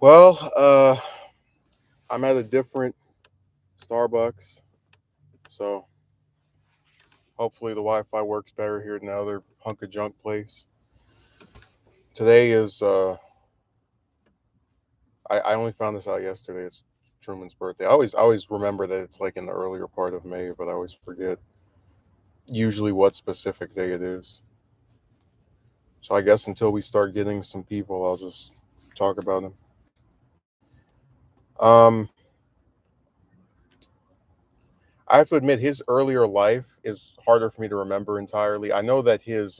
Well, I'm at a different Starbucks, so hopefully the Wi-Fi works better here than the other hunk of junk place. Today is I only found this out yesterday. It's Truman's birthday. I always remember that it's like in the earlier part of May, but I always forget usually what specific day it is. So I guess until we start getting some people, I'll just talk about him. Um, I have to admit, his earlier life is harder for me to remember entirely. I know that his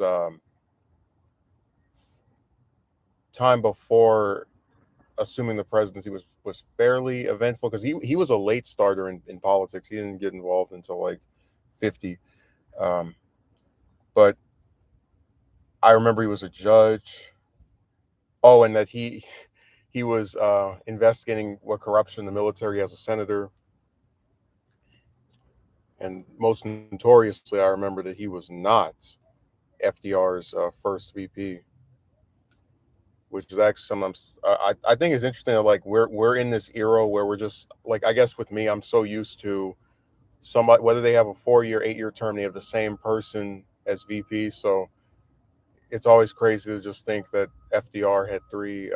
time before assuming the presidency was fairly eventful because he was a late starter in politics. He didn't get involved until like 50. Um, but I remember he was a judge. Oh, and that he was investigating what corruption in the military as a senator. And most notoriously, I remember that he was not FDR's first VP, which is actually something I think is interesting. Like we're in this era where we're just like, I guess with me, I'm so used to somebody, whether they have a 4 year, 8 year term, they have the same person as VP. So it's always crazy to just think that FDR had three.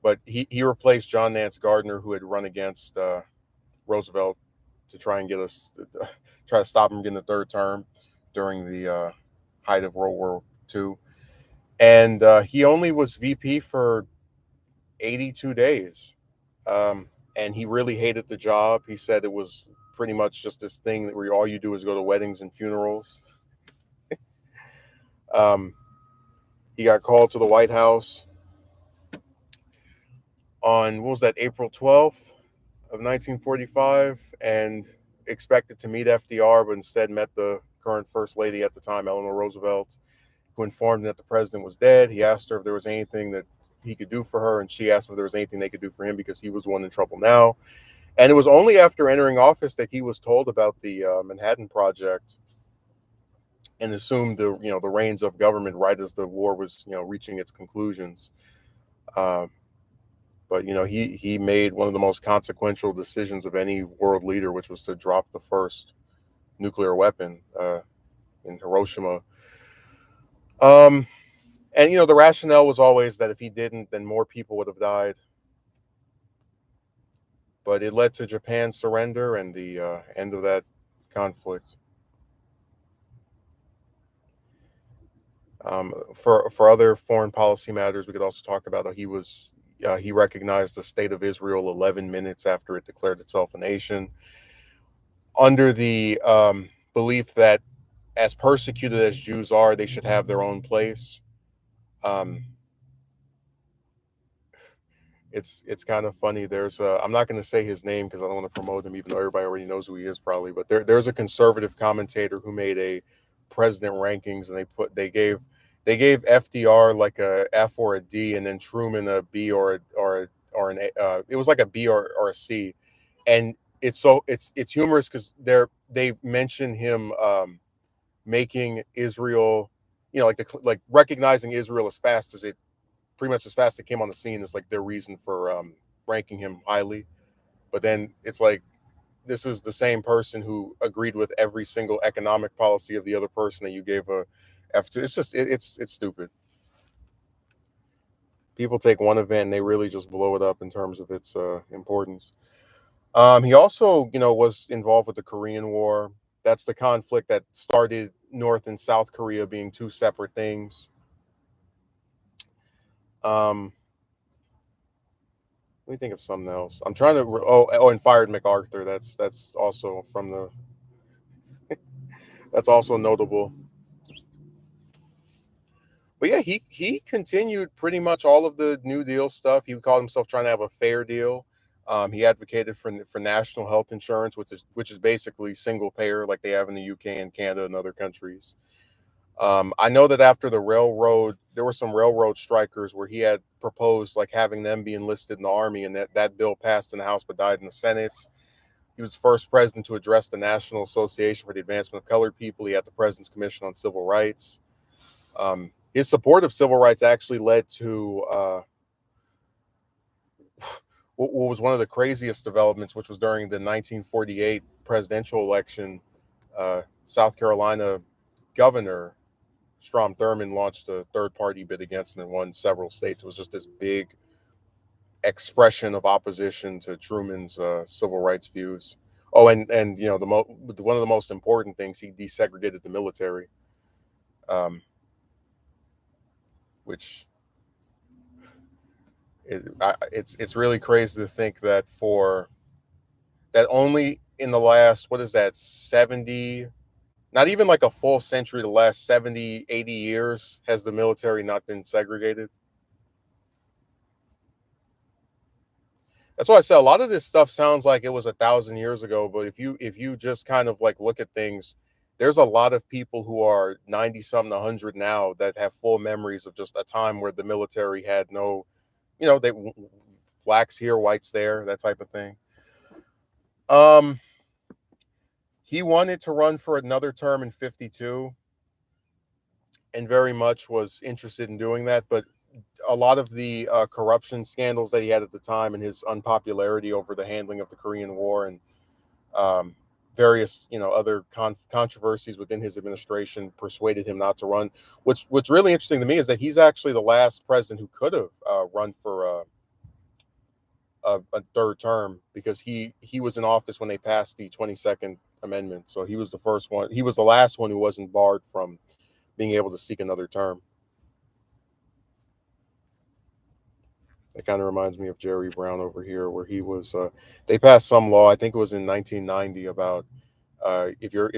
But he replaced John Nance Gardner, who had run against Roosevelt to try and get us try to stop him getting a third term during the height of World War II. And he only was VP for 82 days. And he really hated the job. He said it was pretty much just this thing where all you do is go to weddings and funerals. Um, he got called to the White House on, what was that, April 12th of 1945, and expected to meet FDR, but instead met the current First Lady at the time, Eleanor Roosevelt, who informed him that the president was dead. He asked her if there was anything that he could do for her, and she asked him if there was anything they could do for him because he was the one in trouble now. And it was only after entering office that he was told about the Manhattan Project and assumed the reins of government right as the war was reaching its conclusions. Um, but he made one of the most consequential decisions of any world leader, which was to drop the first nuclear weapon in Hiroshima. Um, and the rationale was always that if he didn't, then more people would have died. But it led to Japan's surrender and the end of that conflict. For other foreign policy matters, we could also talk about how he recognized the state of Israel 11 minutes after it declared itself a nation, under the belief that as persecuted as Jews are, they should have their own place. Um, it's kind of funny. I'm not going to say his name because I don't want to promote him, even though everybody already knows who he is probably. But there's a conservative commentator who made a president rankings, and they gave FDR like a F or a D, and then Truman a B or an A. It was like a B or a C, and it's humorous because they mention him making Israel, like recognizing Israel as fast as it pretty much as fast as it came on the scene is like their reason for ranking him highly. But then it's like this is the same person who agreed with every single economic policy of the other person that you gave a F to. It's just it's stupid. People take one event and they really just blow it up in terms of its importance. He also, was involved with the Korean War. That's the conflict that started North and South Korea being two separate things. Um, Let me think of something else. I'm trying to. And fired MacArthur. That's also from the. That's also notable. But yeah, he continued pretty much all of the New Deal stuff. He called himself trying to have a fair deal. He advocated for national health insurance, which is basically single payer, like they have in the UK and Canada and other countries. I know that after the railroad, there were some railroad strikers where he had proposed like having them be enlisted in the army, and that bill passed in the House but died in the Senate. He was the first president to address the National Association for the Advancement of Colored People. He had the President's Commission on Civil Rights. His support of civil rights actually led to what was one of the craziest developments, which was during the 1948 presidential election. South Carolina Governor Strom Thurmond launched a third party bid against him and won several states. It was just this big expression of opposition to Truman's civil rights views. Oh, and you know one of the most important things, he desegregated the military, um, which it's really crazy to think that for that only in the last, what is that, 70, not even like a full century, the last 70, 80 years has the military not been segregated. That's why I said a lot of this stuff sounds like it was 1,000 years ago, but if you just kind of like look at things, there's a lot of people who are 90 something, 100 now that have full memories of just a time where the military had no, they blacks here, whites there, that type of thing. Um, he wanted to run for another term in 52 and very much was interested in doing that, but a lot of the corruption scandals that he had at the time and his unpopularity over the handling of the Korean War and um, various other controversies within his administration persuaded him not to run. What's really interesting to me is that he's actually the last president who could have run for a third term, because he was in office when they passed the 22nd Amendment, so he was the first one. He was the last one who wasn't barred from being able to seek another term. It kind of reminds me of Jerry Brown over here, where he was. They passed some law, I think it was in 1990, about if you're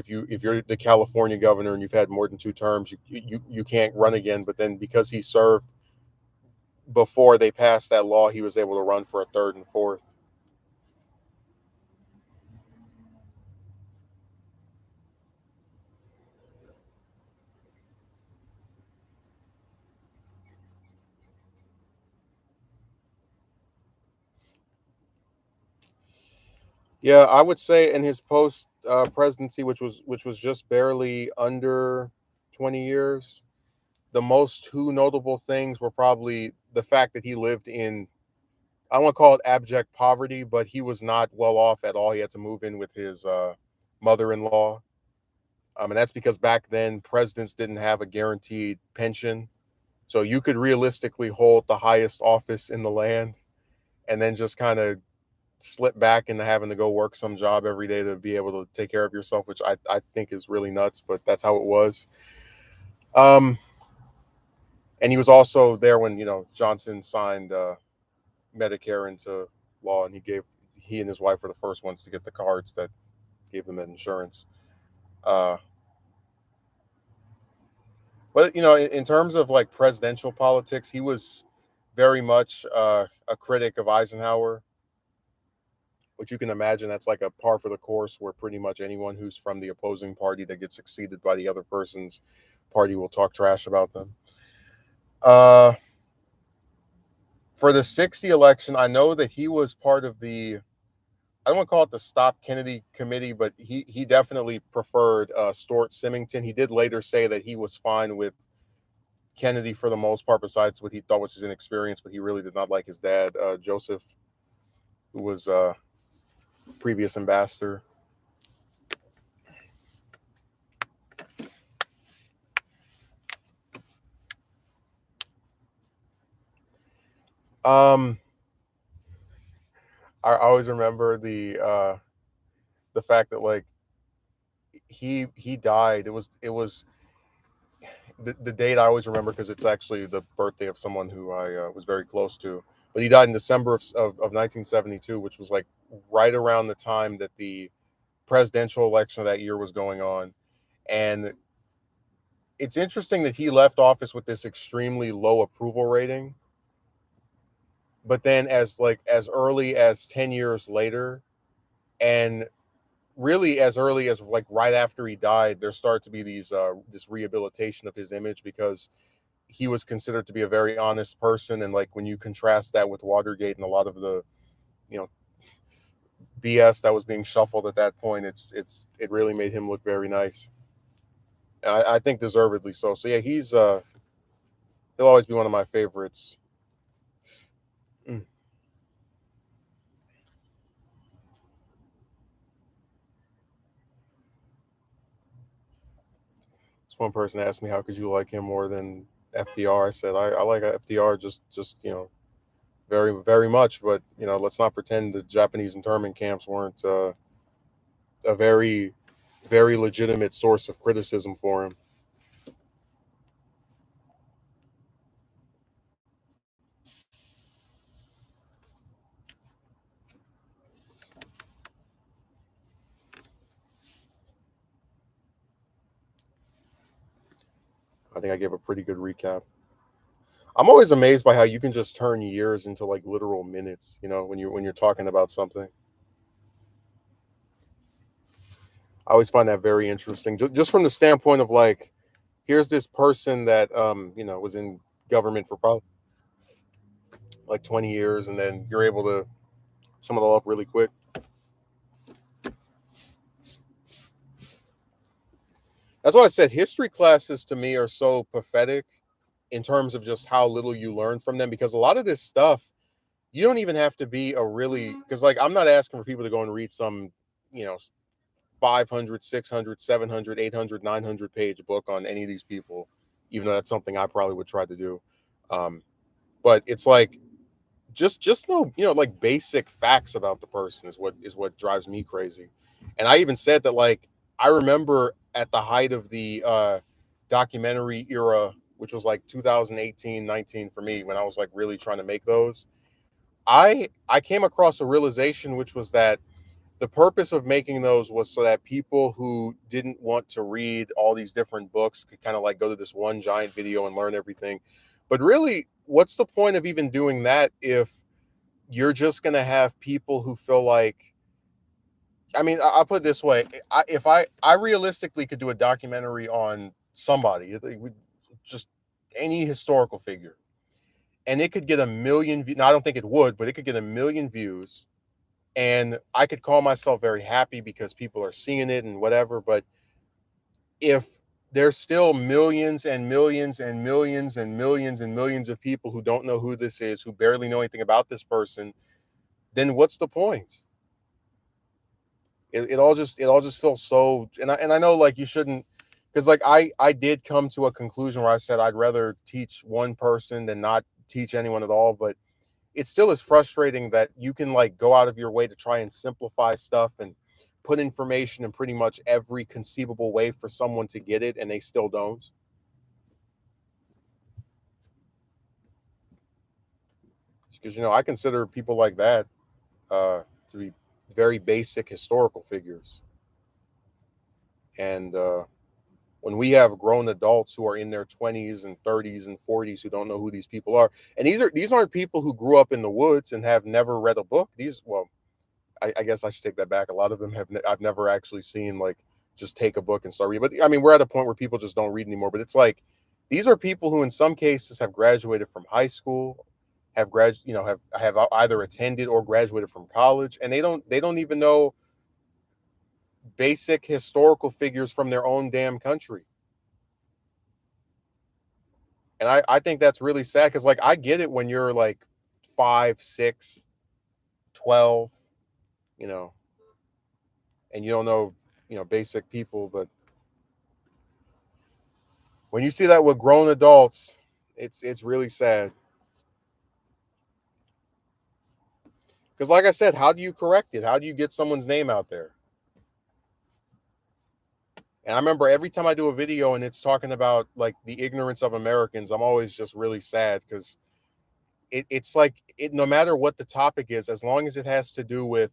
the California governor and you've had more than two terms, you can't run again. But then because he served before they passed that law, he was able to run for a third and fourth. Yeah, I would say in his post presidency, which was just barely under 20 years, the most two notable things were probably the fact that he lived in, I won't call it abject poverty, but he was not well off at all. He had to move in with his mother-in-law. And that's because back then presidents didn't have a guaranteed pension. So you could realistically hold the highest office in the land and then just kind of slip back into having to go work some job every day to be able to take care of yourself, which I think is really nuts, but that's how it was. Um, and he was also there when, Johnson signed Medicare into law, and he and his wife were the first ones to get the cards that gave them that insurance. Uh, but in terms of like presidential politics, he was very much a critic of Eisenhower, which you can imagine that's like a par for the course, where pretty much anyone who's from the opposing party that gets succeeded by the other person's party will talk trash about them. Uh, for the 60 election, I know that he was part of the, I don't want to call it the Stop Kennedy Committee, but he definitely preferred Stuart Symington. He did later say that he was fine with Kennedy for the most part, besides what he thought was his inexperience, but he really did not like his dad, Joseph, who was previous ambassador. Um, I always remember the fact that like he died. It was the date I always remember because it's actually the birthday of someone who I was very close to. But he died in December of 1972, which was like right around the time that the presidential election of that year was going on. And it's interesting that he left office with this extremely low approval rating. But then as early as 10 years later, and really as early as like right after he died, there started to be this rehabilitation of his image, because he was considered to be a very honest person. And like when you contrast that with Watergate and a lot of the you know BS that was being shuffled at that point, it really made him look very nice. I think deservedly so. So yeah, he'll always be one of my favorites. Mm. one person asked me how could you like him more than FDR. I said I like FDR just very much, but let's not pretend the Japanese internment camps weren't a very legitimate source of criticism for him. I think I gave a pretty good recap. I'm always amazed by how you can just turn years into like literal minutes, when you're talking about something. I always find that very interesting. Just from the standpoint of like, here's this person that was in government for probably like 20 years, and then you're able to sum it all up really quick. That's why I said history classes to me are so pathetic in terms of just how little you learn from them, because a lot of this stuff you don't even have to be a really, because like I'm not asking for people to go and read some, you know 500, 600, 700, 800, 900 page book on any of these people, even though that's something I probably would try to do. um but it's like, just know, like basic facts about the person is what drives me crazy. And I even said that, like, I remember at the height of the documentary era, which was like 2018, 19 for me, when I was like really trying to make those. I came across a realization, which was that the purpose of making those was so that people who didn't want to read all these different books could kind of like go to this one giant video and learn everything. But really, what's the point of even doing that if you're just going to have people who feel like, I mean, I'll put it this way. If I realistically could do a documentary on somebody, just any historical figure, and it could get a million views. Now, I don't think it would, but it could get a million views, and I could call myself very happy because people are seeing it and whatever. But if there's still millions and millions and millions and millions and millions of people who don't know who this is, who barely know anything about this person, then what's the point? It all just feels so, and I know, like, you shouldn't, because like I did come to a conclusion where I said I'd rather teach one person than not teach anyone at all. But it still is frustrating that you can like go out of your way to try and simplify stuff and put information in pretty much every conceivable way for someone to get it, and they still don't. Because I consider people like that to be very basic historical figures. And when we have grown adults who are in their 20s and 30s and 40s who don't know who these people are, and these aren't people who grew up in the woods and have never read a book. These, well, I guess I should take that back. A lot of them I've never actually seen like just take a book and start reading. But I mean, we're at a point where people just don't read anymore. But it's like, these are people who in some cases have graduated from high school, have either attended or graduated from college, and they don't even know basic historical figures from their own damn country. And I think that's really sad, because like I get it when you're like 5, 6, 12, you know, and you don't know, basic people. But when you see that with grown adults, it's really sad. Because like I said, how do you correct it? How do you get someone's name out there? And I remember every time I do a video and it's talking about like the ignorance of Americans, I'm always just really sad, because it's like, no matter what the topic is, as long as it has to do with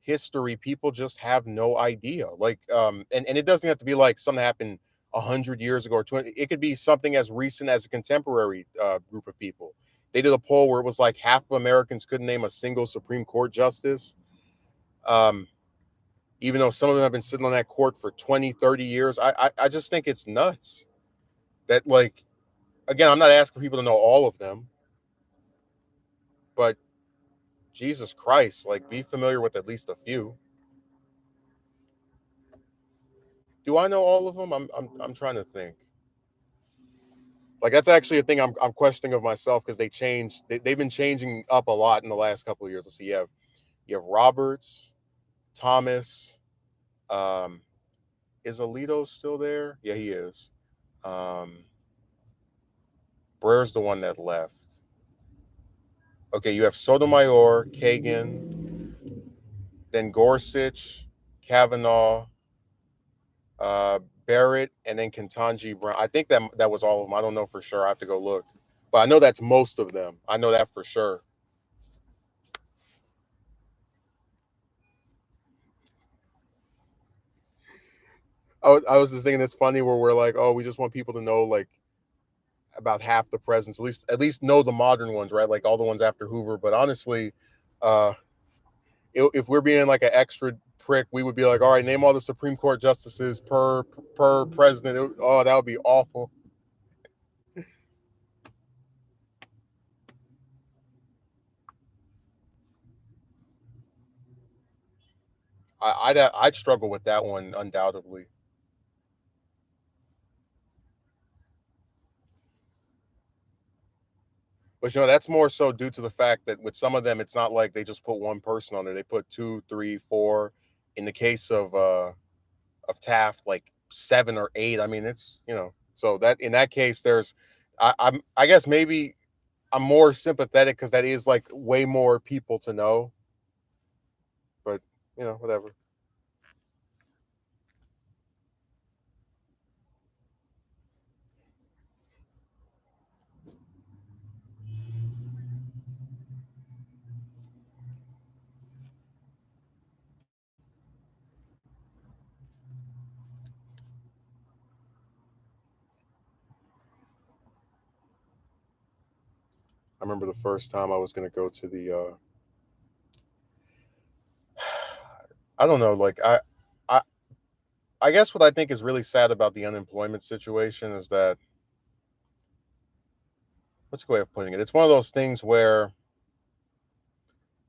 history, people just have no idea. Like, and it doesn't have to be like something happened 100 years ago or 20. It could be something as recent as a contemporary group of people. They did a poll where it was like half of Americans couldn't name a single Supreme Court justice. Um, Even though some of them have been sitting on that court for 20, 30 years. I just think it's nuts that, like, again, I'm not asking people to know all of them, but Jesus Christ, like, be familiar with at least a few. Do I know all of them? I'm trying to think. Like, that's actually a thing I'm questioning of myself, because they've been changing up a lot in the last couple of years. Let's see, you have Roberts, Thomas, is Alito still there? Yeah, he is. Um, Brer's the one that left. Okay, you have Sotomayor, Kagan, then Gorsuch, Kavanaugh, uh, Barrett, and then Ketanji Brown. I think that was all of them. I don't know for sure. I have to go look, but I know that's most of them. I know that for sure. I was just thinking it's funny where we're like, oh, we just want people to know like about half the presidents, at least know the modern ones, right? Like all the ones after Hoover. But honestly, uh, if we're being like an extra prick, we would be like, all right, name all the Supreme Court justices per president. Oh, that would be awful. I'd struggle with that one undoubtedly. But that's more so due to the fact that with some of them, it's not like they just put one person on there. They put two, three, four. In the case of Taft, like seven or eight. I mean, it's so that in that case, I guess maybe I'm more sympathetic because that is like way more people to know. But whatever. I remember the first time I was gonna go to the I don't know, like I I guess what I think is really sad about the unemployment situation is that what's a good way of putting it? It's one of those things where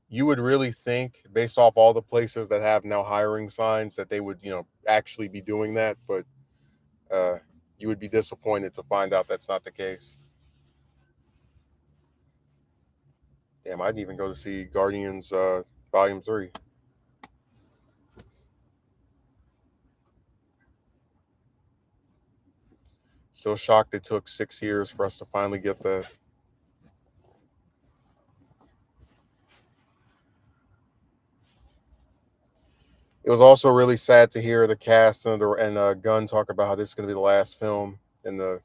you would really think, based off all the places that have now hiring signs, that they would, actually be doing that, but uh, you would be disappointed to find out that's not the case. Damn, I'd even go to see Guardians Volume 3. Still shocked it took 6 years for us to finally get that. It was also really sad to hear the cast and Gunn talk about how this is going to be the last film in the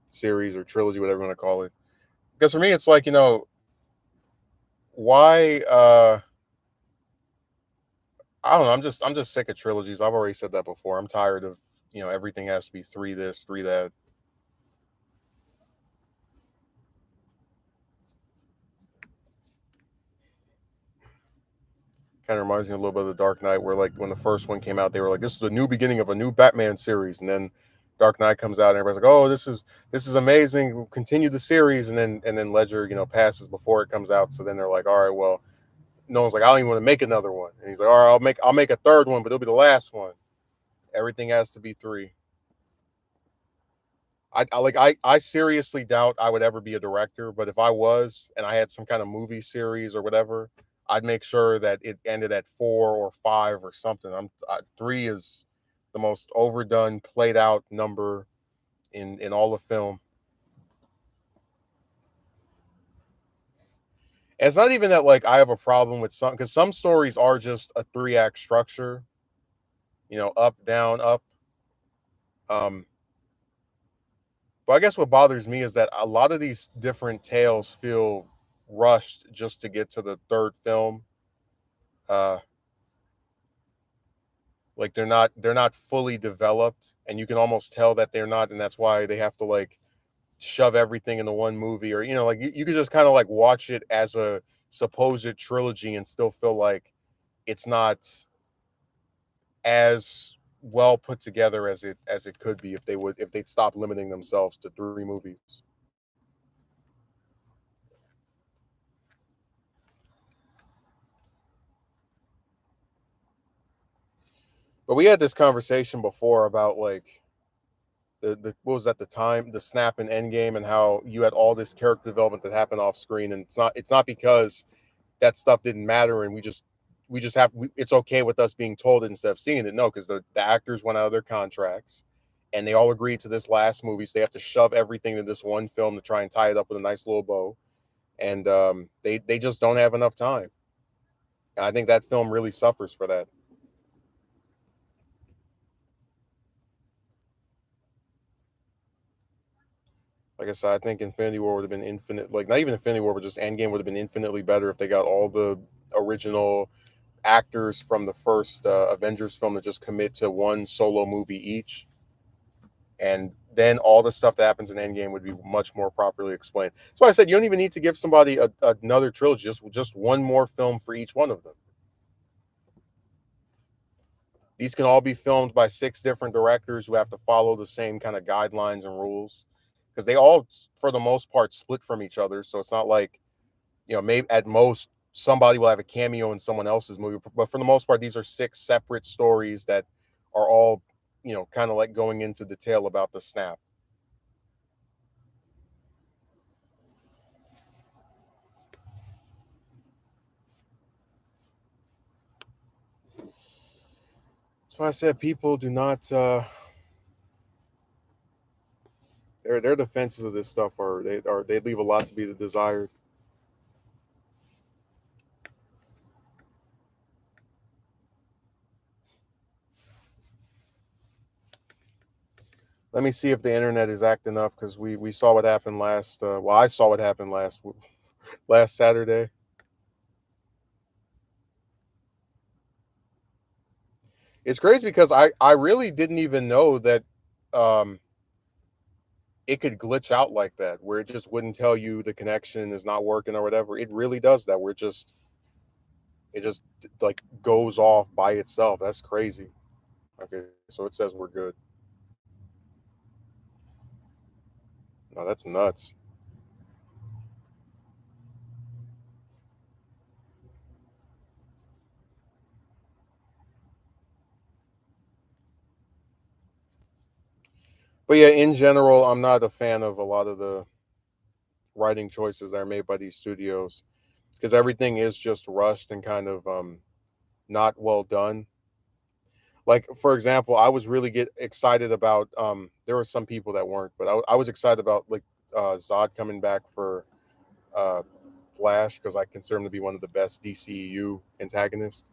series or trilogy, whatever you want to call it. Because for me, it's like, why I don't know. I'm just sick of trilogies. I've already said that before. I'm tired of everything has to be three this, three that. Kind of reminds me a little bit of the Dark Knight, where like when the first one came out, they were like, "This is a new beginning of a new Batman series," and then Dark Knight comes out, and everybody's like, "Oh, this is amazing. We'll continue the series," and then Ledger passes before it comes out. So then they're like, "All right, well." No one's like, I don't even want to make another one. And he's like, all right, I'll make a third one, but it'll be the last one. Everything has to be three. I seriously doubt I would ever be a director, but if I was and I had some kind of movie series or whatever, I'd make sure that it ended at four or five or something. Three is the most overdone, played out number in all of film. And it's not even that like I have a problem with some because some stories are just a three-act structure, up, down, up. Um, But I guess what bothers me is that a lot of these different tales feel rushed just to get to the third film. Uh, like they're not fully developed, and you can almost tell that they're not, and that's why they have to like shove everything into one movie, or like you could just kind of like watch it as a supposed trilogy and still feel like it's not as well put together as it could be if they'd stop limiting themselves to three movies. But we had this conversation before about like the what was at the time the snap and Endgame and how you had all this character development that happened off screen, and it's not because that stuff didn't matter and it's okay with us being told it instead of seeing it. No, because the actors went out of their contracts, and they all agreed to this last movie, so they have to shove everything in this one film to try and tie it up with a nice little bow, and they just don't have enough time. I think that film really suffers for that. Like I said, I think Infinity War would have been infinite, like not even Infinity War, but just Endgame would have been infinitely better if they got all the original actors from the first Avengers film to just commit to one solo movie each, and then all the stuff that happens in Endgame would be much more properly explained. So I said you don't even need to give somebody another trilogy, just one more film for each one of them. These can all be filmed by six different directors who have to follow the same kind of guidelines and rules, because they all, for the most part, split from each other. So it's not like, maybe at most somebody will have a cameo in someone else's movie, but for the most part, these are six separate stories that are all, kind of like going into detail about the snap. So I said people do not. Their defenses of this stuff they leave a lot to be the desired. Let me see if the internet is acting up, because we saw what happened last. Well, I saw what happened last Saturday. It's crazy because I really didn't even know that um it could glitch out like that, where it just wouldn't tell you the connection is not working or whatever. It really does that, where it just like goes off by itself. That's crazy. Okay, so it says we're good. No, that's nuts. But yeah, in general, I'm not a fan of a lot of the writing choices that are made by these studios, because everything is just rushed and kind of not well done. Like for example, I was really get excited about there were some people that weren't, but I was excited about like Zod coming back for uh Flash, because I consider him to be one of the best DCEU antagonists.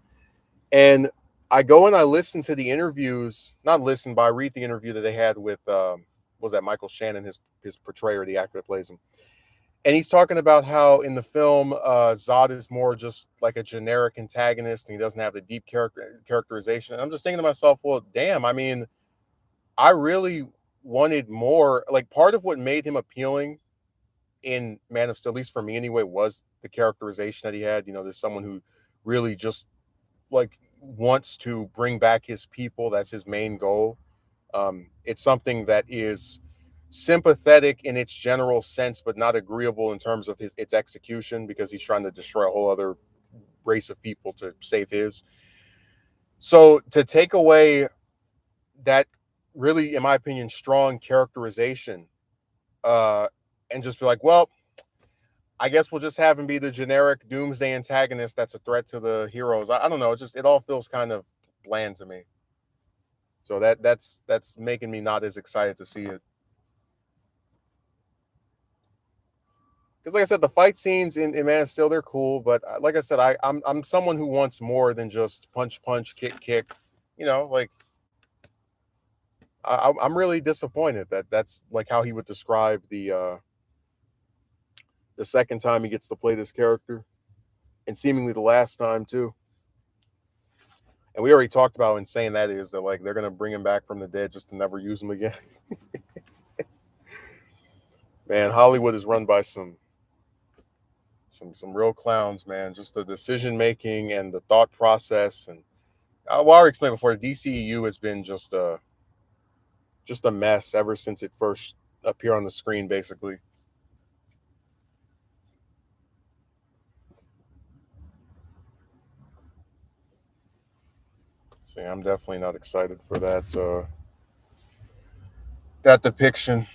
And I go and I listen to the interviews, not listen, but I read the interview that they had with was that Michael Shannon, his portrayer, the actor that plays him. And he's talking about how in the film Zod is more just like a generic antagonist, and he doesn't have the deep characterization. And I'm just thinking to myself, well, damn, I mean, I really wanted more. Like part of what made him appealing in Man of Steel, at least for me anyway, was the characterization that he had. There's someone who really just like wants to bring back his people. That's his main goal. It's something that is sympathetic in its general sense, but not agreeable in terms of its execution, because he's trying to destroy a whole other race of people to save his. So to take away that really, in my opinion, strong characterization, uh, and just be like, well, I guess we'll just have him be the generic doomsday antagonist that's a threat to the heroes. I don't know. It all feels kind of bland to me. So that's making me not as excited to see it. Because like I said, the fight scenes in Man of Steel, they're cool, but like I said, I'm someone who wants more than just punch punch kick kick. Like I'm really disappointed that that's like how he would describe the second time he gets to play this character, and seemingly the last time too. And we already talked about how insane that is, that like they're gonna bring him back from the dead just to never use him again. Man, Hollywood is run by some real clowns, man. Just the decision making and the thought process, and well, I already explained before, the DCEU has been just a mess ever since it first appeared on the screen, basically. So yeah, I'm definitely not excited for that depiction.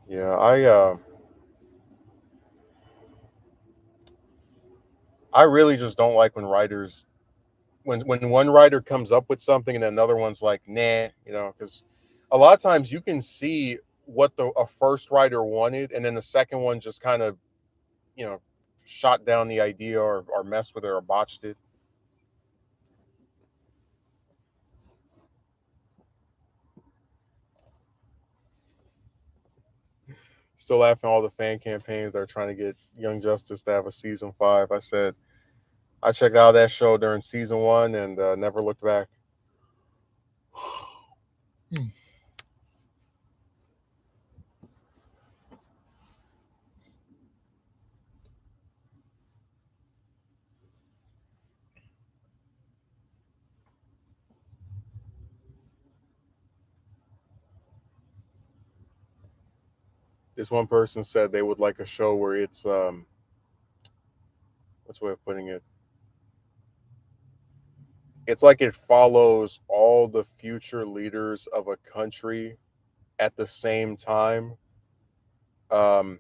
Yeah, I really just don't like when writers when one writer comes up with something and another one's like, nah, because a lot of times you can see what the a first writer wanted, and then the second one just kind of, you know, shot down the idea or messed with it or botched it. Still laughing at all the fan campaigns that are trying to get Young Justice to have a season 5. I said I checked out that show during season 1 and never looked back. This one person said they would like a show where it's what's the way of putting it? It's like it follows all the future leaders of a country at the same time. Um,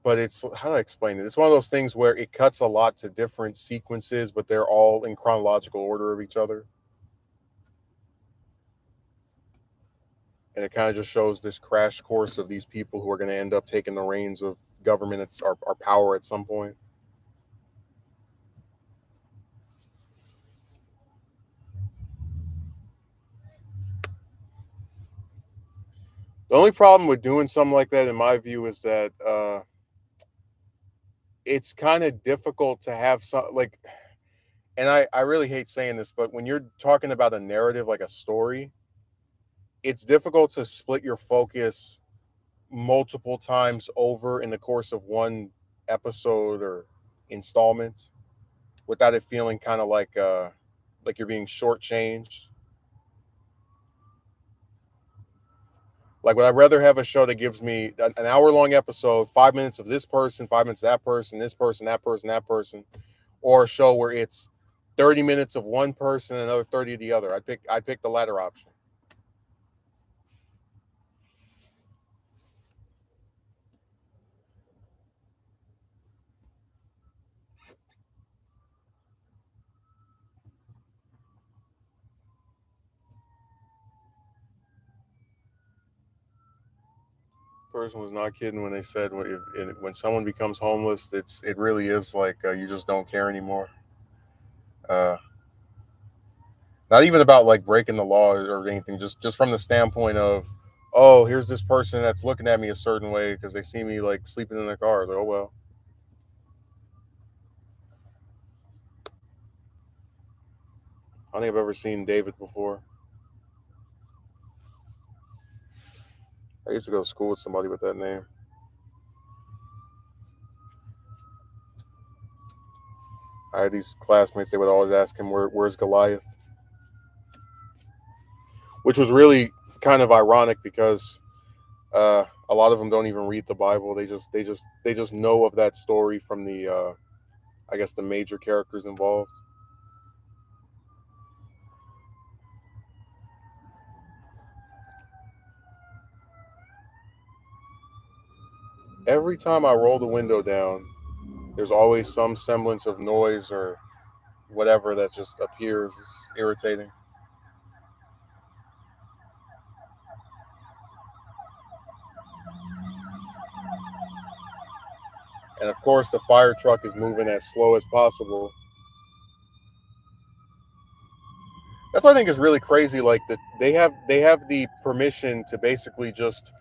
but it's how do I explain it? It's one of those things where it cuts a lot to different sequences, but they're all in chronological order of each other. And it kind of just shows this crash course of these people who are going to end up taking the reins of government or power at some point. The only problem with doing something like that, in my view, is that it's kind of difficult to have some like, and I really hate saying this, but when you're talking about a narrative like a story, it's difficult to split your focus multiple times over in the course of one episode or installment without it feeling kind of like you're being shortchanged. Like, would I rather have a show that gives me an hour long episode, 5 minutes of this person, 5 minutes of that person, this person, that person, that person, or a show where it's 30 minutes of one person and another 30 of the other? I'd pick the latter option. Person was not kidding when they said when someone becomes homeless, it really is like you just don't care anymore. Uh, Not even about like breaking the law or anything, just from the standpoint of, oh, here's this person that's looking at me a certain way because they see me like sleeping in their car. Like, oh well. I don't think I've ever seen David before. I used to go to school with somebody with that name. I had these classmates. They would always ask him, "Where's Goliath?" Which was really kind of ironic because a lot of them don't even read the Bible. They just know of that story from the I guess the major characters involved. Every time I roll the window down, there's always some semblance of noise or whatever that just appears. It's irritating. And of course, the fire truck is moving as slow as possible. That's what I think is really crazy. Like that, they have the permission to basically just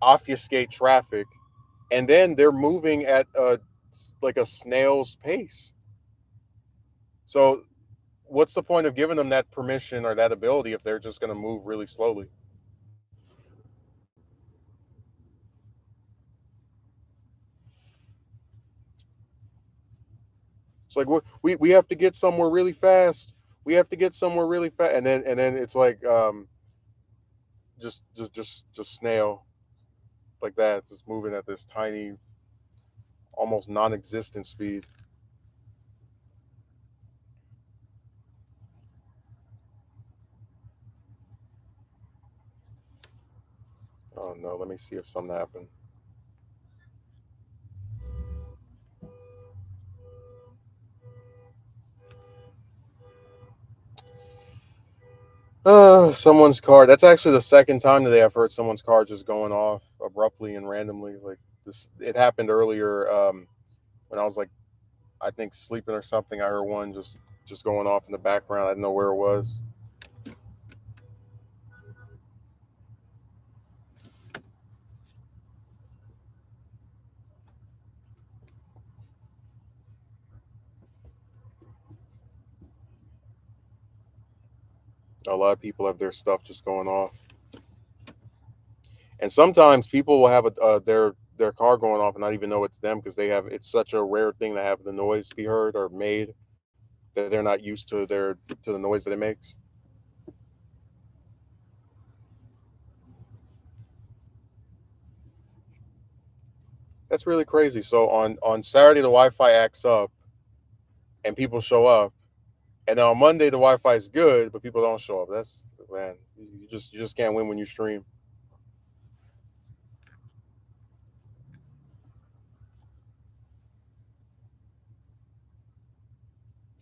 obfuscate traffic, and then they're moving at like a snail's pace. So, what's the point of giving them that permission or that ability if they're just going to move really slowly? It's like we have to get somewhere really fast. We have to get somewhere really fast, and then it's like just snail like that, just moving at this tiny, almost non-existent speed. Oh no, let me see if something happened. Someone's car. That's actually the second time today I've heard someone's car just going off abruptly and randomly. Like this, it happened earlier when I was like, I think sleeping or something. I heard one just going off in the background. I didn't know where it was. A lot of people have their stuff just going off, and sometimes people will have their car going off and not even know it's them because they have it's such a rare thing to have the noise be heard or made that they're not used to the noise that it makes. That's really crazy. So on Saturday the Wi-Fi acts up and people show up, and then on Monday the Wi-Fi is good but people don't show up. That's man, you just can't win when you stream.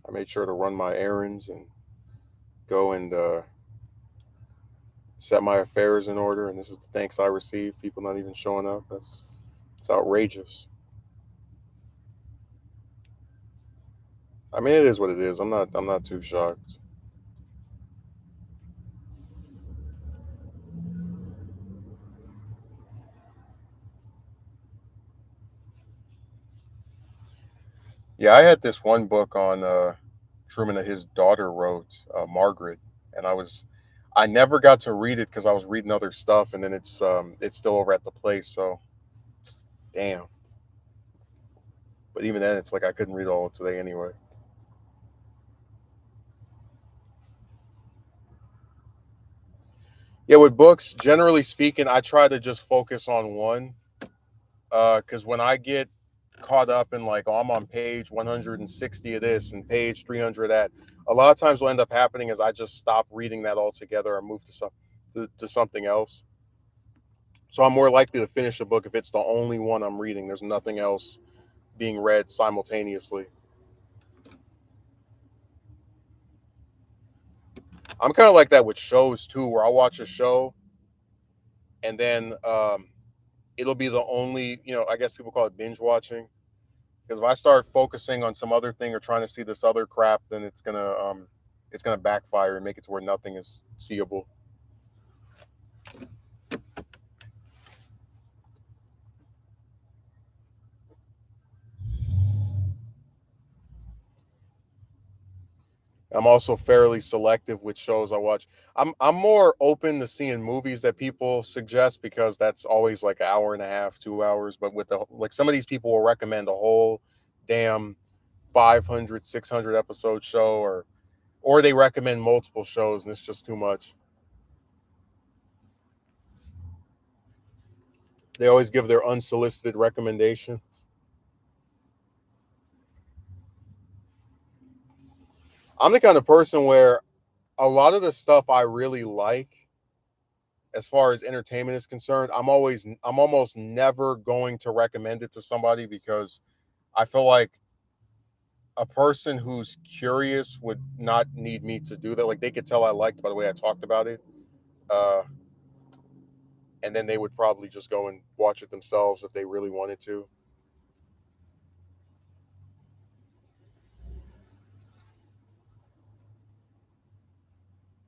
I made sure to run my errands and go and set my affairs in order, and this is the thanks I received. People not even showing up. That's it's outrageous. I mean, it is what it is. I'm not too shocked. Yeah, I had this one book on Truman that his daughter wrote, Margaret, and I never got to read it because I was reading other stuff, and then it's still over at the place. So damn. But even then, it's like I couldn't read all today anyway. Yeah, with books, generally speaking, I try to just focus on one. Because when I get caught up in like, oh, I'm on page 160 of this and page 300 of that, a lot of times what end up happening is I just stop reading that altogether and move to something else. So I'm more likely to finish a book if it's the only one I'm reading. There's nothing else being read simultaneously. I'm kind of like that with shows too, where I'll watch a show and then it'll be the only, I guess people call it binge watching. Because if I start focusing on some other thing or trying to see this other crap, then it's gonna backfire and make it to where nothing is seeable. I'm also fairly selective with shows I watch. I'm more open to seeing movies that people suggest because that's always like an hour and a half, 2 hours. But with the like some of these people will recommend a whole damn 500, 600 episode show or they recommend multiple shows and it's just too much. They always give their unsolicited recommendations. I'm the kind of person where a lot of the stuff I really like as far as entertainment is concerned, I'm almost never going to recommend it to somebody because I feel like a person who's curious would not need me to do that. Like they could tell I liked by the way I talked about it. Uh and then they would probably just go and watch it themselves if they really wanted to.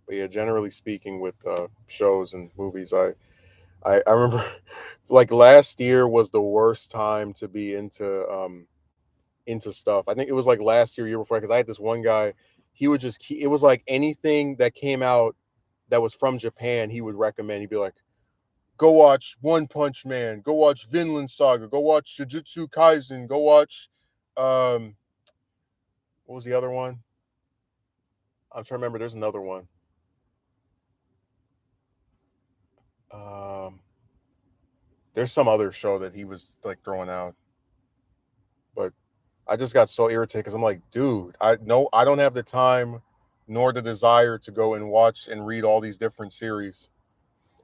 But yeah, generally speaking with shows and movies, I remember like last year was the worst time to be into stuff. I think it was like last year, year before, because I had this one guy. He would it was like anything that came out that was from Japan, he would recommend. He'd be like, "Go watch One Punch Man. Go watch Vinland Saga. Go watch Jujutsu Kaisen. Go watch um, what was the other one? I'm trying to remember. There's another one. Um, there's some other show that he was like throwing out, but I just got so irritated because I'm like, dude, I don't have the time nor the desire to go and watch and read all these different series.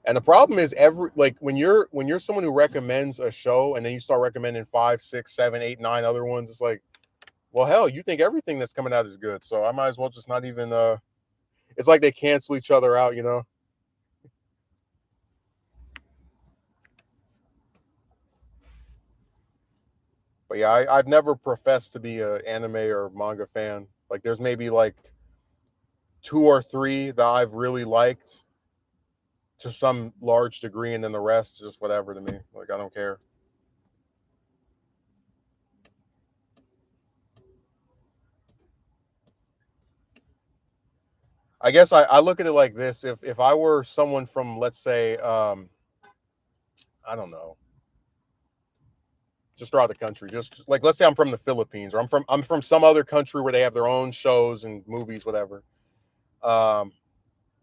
And the problem is every like when you're someone who recommends a show and then you start recommending five, six, seven, eight, nine other ones, it's like, well, hell, you think everything that's coming out is good, so I might as well just not even It's like they cancel each other out, you know. But yeah, I've never professed to be a anime or manga fan. Like, there's maybe like two or three that I've really liked to some large degree, and then the rest just whatever to me. Like, I don't care. I guess I look at it like this: if I were someone from, let's say, I don't know, just throughout the country, just like, let's say I'm from the Philippines, or I'm from some other country where they have their own shows and movies, whatever. Um,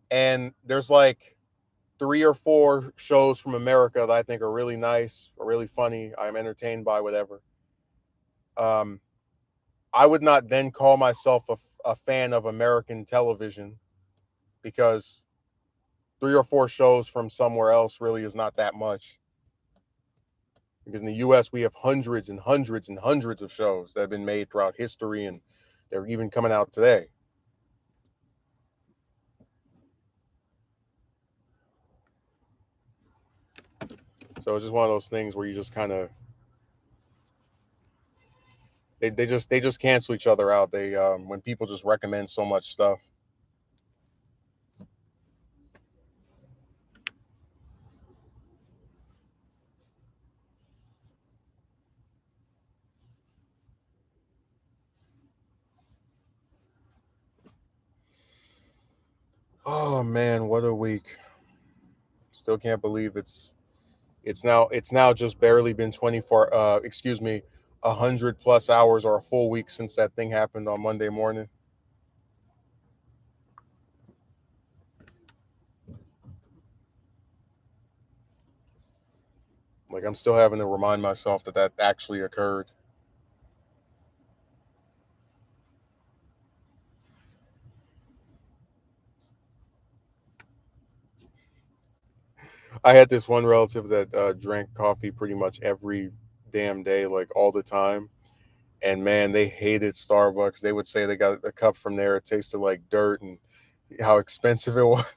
and there's like three or four shows from America that I think are really nice or really funny. I'm entertained by whatever. Um, I would not then call myself a fan of American television because three or four shows from somewhere else really is not that much. Because in the US, we have hundreds and hundreds and hundreds of shows that have been made throughout history, and they're even coming out today. So it's just one of those things where you just kind of they just cancel each other out. They when people just recommend so much stuff. Oh man, what a week! Still can't believe it's now just barely been 24. Excuse me, 100 plus hours or a full week since that thing happened on Monday morning. Like, I'm still having to remind myself that that actually occurred. I had this one relative that drank coffee pretty much every damn day, like all the time. And man, they hated Starbucks. They would say they got a cup from there. It tasted like dirt and how expensive it was.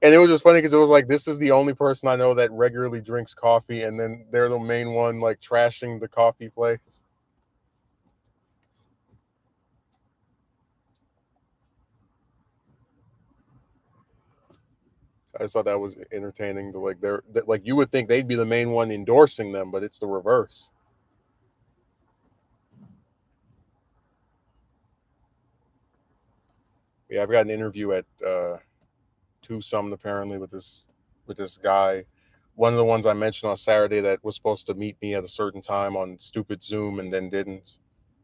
And it was just funny because it was like, this is the only person I know that regularly drinks coffee. And then they're the main one, like, trashing the coffee place. I just thought that was entertaining. To like, like, you would think they'd be the main one endorsing them, but it's the reverse. Yeah, I've got an interview at two something apparently with this guy. One of the ones I mentioned on Saturday that was supposed to meet me at a certain time on stupid Zoom and then didn't.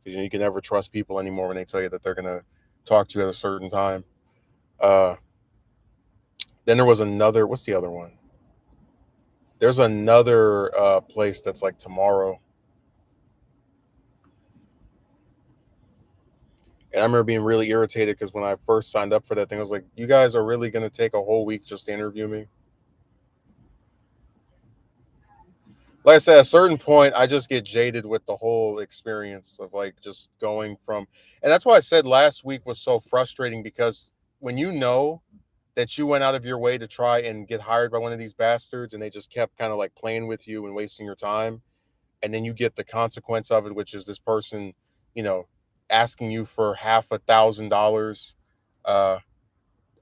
Because you can never trust people anymore when they tell you that they're gonna talk to you at a certain time. Uh, then there was another. What's the other one? There's another place that's like tomorrow. And I remember being really irritated because when I first signed up for that thing, I was like, "You guys are really gonna take a whole week just to interview me?" Like I said, at a certain point, I just get jaded with the whole experience of like just going from, and that's why I said last week was so frustrating because when you know that you went out of your way to try and get hired by one of these bastards and they just kept kind of like playing with you and wasting your time, and then you get the consequence of it, which is this person, you know, asking you for $500,000 uh,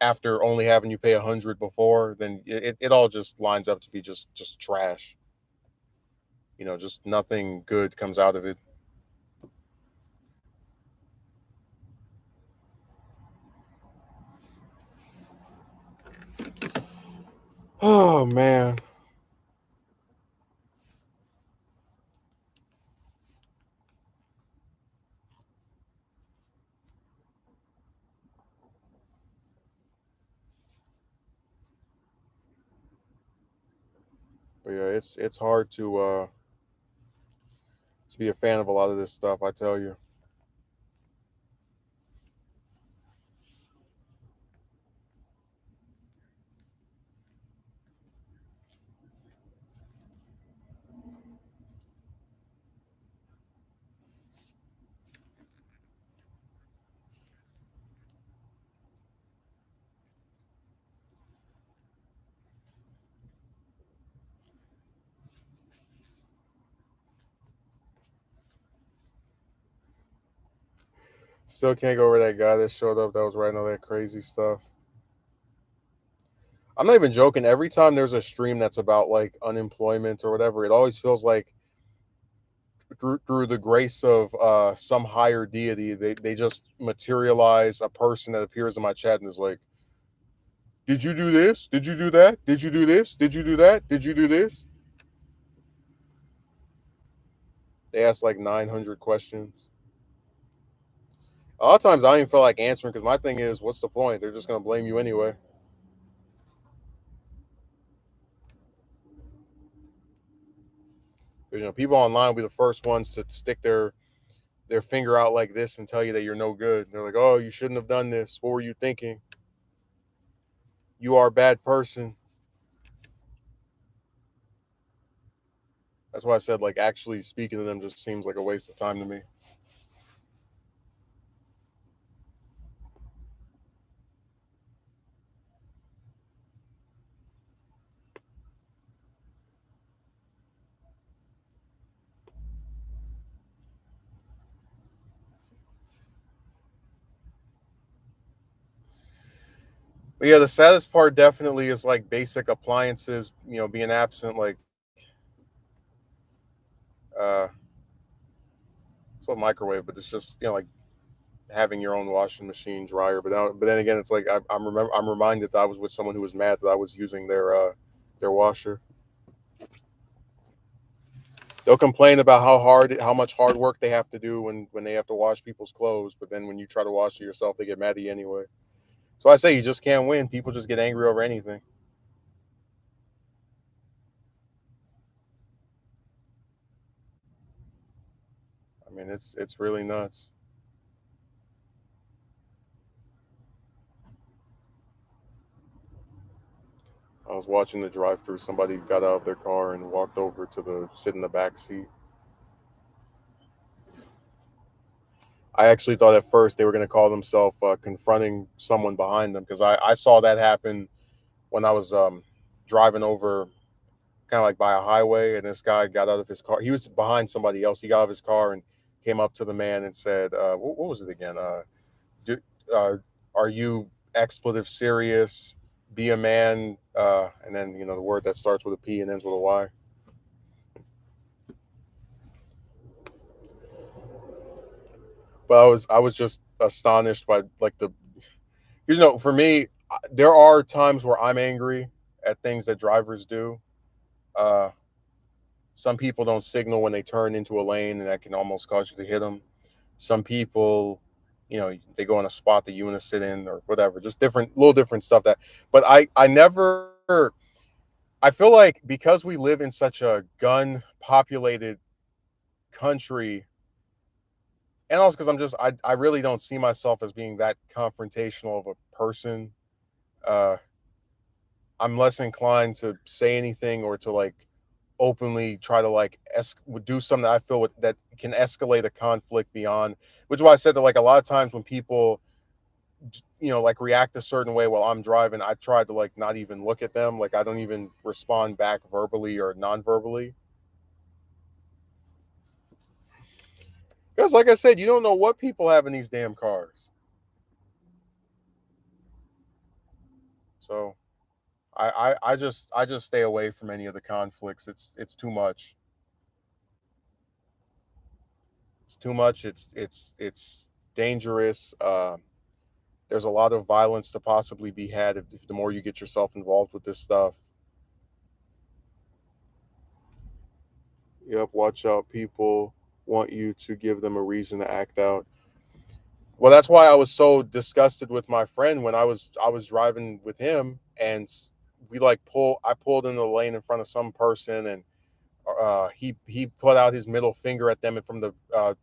after only having you pay 100 before, then it all just lines up to be just trash. Just nothing good comes out of it. Oh man. But yeah, it's hard to be a fan of a lot of this stuff, I tell you. Still can't go over that guy that showed up that was writing all that crazy stuff. I'm not even joking. Every time there's a stream that's about like unemployment or whatever, it always feels like through the grace of some higher deity, they just materialize a person that appears in my chat and is like, "Did you do this? Did you do that? Did you do this? Did you do that? Did you do this?" They ask like 900 questions. A lot of times I don't even feel like answering because my thing is, what's the point? They're just gonna blame you anyway. Because people online will be the first ones to stick their finger out like this and tell you that you're no good. They're like, "Oh, you shouldn't have done this. What were you thinking? You are a bad person." That's why I said like actually speaking to them just seems like a waste of time to me. But yeah, the saddest part definitely is like basic appliances, being absent. Like, uh, it's a microwave, but it's just like having your own washing machine, dryer. But then again, it's like I'm reminded that I was with someone who was mad that I was using their washer. They'll complain about how much hard work they have to do when they have to wash people's clothes, but then when you try to wash it yourself, they get mad at you anyway. So I say you just can't win. People just get angry over anything. I mean, it's really nuts. I was watching the drive-through. Somebody got out of their car and walked over to the sit in the back seat. I actually thought at first they were going to call themselves confronting someone behind them because I saw that happen when I was driving over kind of like by a highway, and this guy got out of his car. He was behind somebody else. He got out of his car and came up to the man and said, what was it again? Do, uh, are you expletive serious? Be a man." And then, the word that starts with a P and ends with a Y. But I was just astonished by like for me, there are times where I'm angry at things that drivers do. Uh, some people don't signal when they turn into a lane, and that can almost cause you to hit them. Some people, they go in a spot that you want to sit in or whatever, just little different stuff that. But I never. I feel like because we live in such a gun populated country, and also because I really don't see myself as being that confrontational of a person. Uh, I'm less inclined to say anything or to like openly try to like do something that I feel that can escalate a conflict beyond. Which is why I said that like a lot of times when people like react a certain way while I'm driving, I try to like not even look at them. Like I don't even respond back verbally or non-verbally because, like I said, you don't know what people have in these damn cars. So I just stay away from any of the conflicts. It's too much. It's too much. It's dangerous. There's a lot of violence to possibly be had if the more you get yourself involved with this stuff. Yep, watch out. People want you to give them a reason to act out. Well, that's why I was so disgusted with my friend when I was driving with him, and we like I pulled in the lane in front of some person, and he put out his middle finger at them and from the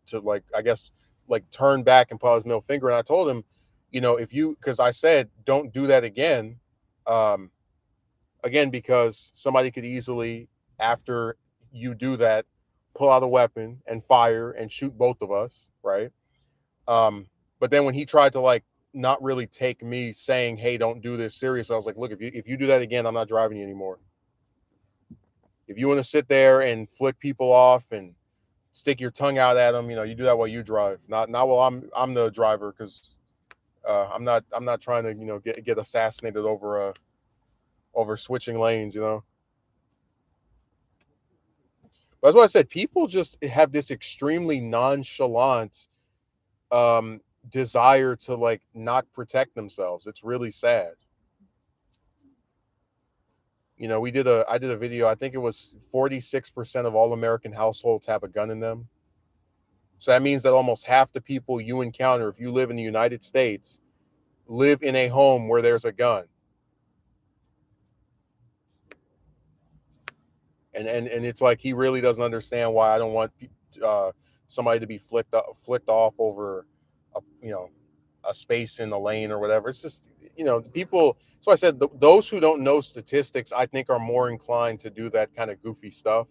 to like I guess like turn back and put out his middle finger, and I told him, if you because I said don't do that again, um, again because somebody could easily after you do that pull out a weapon and fire and shoot both of us, right? Um, but then when he tried to like not really take me saying, "Hey, don't do this," serious, I was like, "Look, if you do that again, I'm not driving you anymore. If you want to sit there and flick people off and stick your tongue out at them. You know, you do that while you drive, not while I'm the driver, because I'm not trying to get assassinated over switching lanes. You know, but that's why I said people just have this extremely nonchalant um desire to like not protect themselves. It's really sad. You know, I did a video. I think it was 46% of all American households have a gun in them. So that means that almost half the people you encounter, if you live in the United States, live in a home where there's a gun. And it's like he really doesn't understand why I don't want uh, somebody to be flicked off over a space in the lane or whatever. It's just people. So I said those who don't know statistics, I think, are more inclined to do that kind of goofy stuff.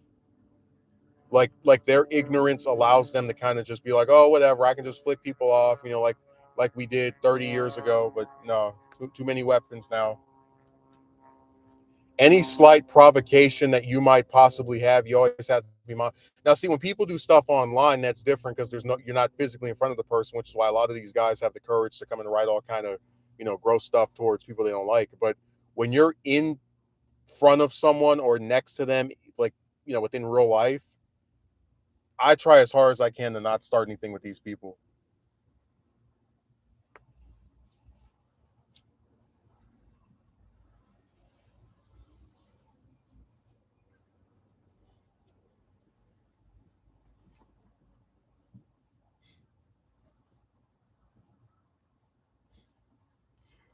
Like their ignorance allows them to kind of just be like, oh, whatever, I can just flick people off, like we did 30 years ago. But no, too many weapons now. Any slight provocation that you might possibly have, you always have to be mindful. Now, see, when people do stuff online, that's different because you're not physically in front of the person, which is why a lot of these guys have the courage to come and write all kind of, gross stuff towards people they don't like. But when you're in front of someone or next to them, like, within real life, I try as hard as I can to not start anything with these people.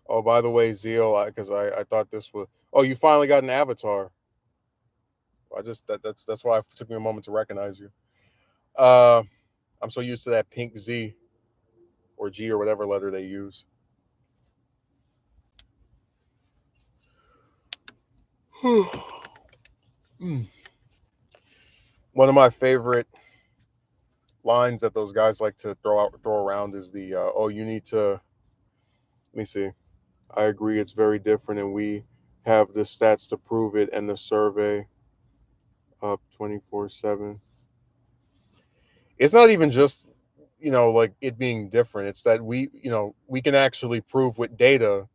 Oh, by the way, Zeal, because I thought this was. Oh, you finally got an avatar. I just that's why it took me a moment to recognize you. Uh, I'm so used to that pink Z or G or whatever letter they use. One of my favorite lines that those guys like to throw around is the oh, you need to. Let me see. I agree, it's very different, and we have the stats to prove it, and the survey up 24/7. It's not even just like it being different. It's that we can actually prove with data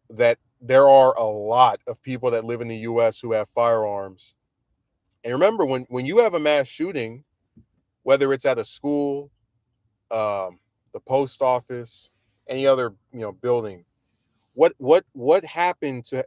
that there are a lot of people that live in the US who have firearms. And remember, when you have a mass shooting, whether it's at a school, the post office, any other building, what happened to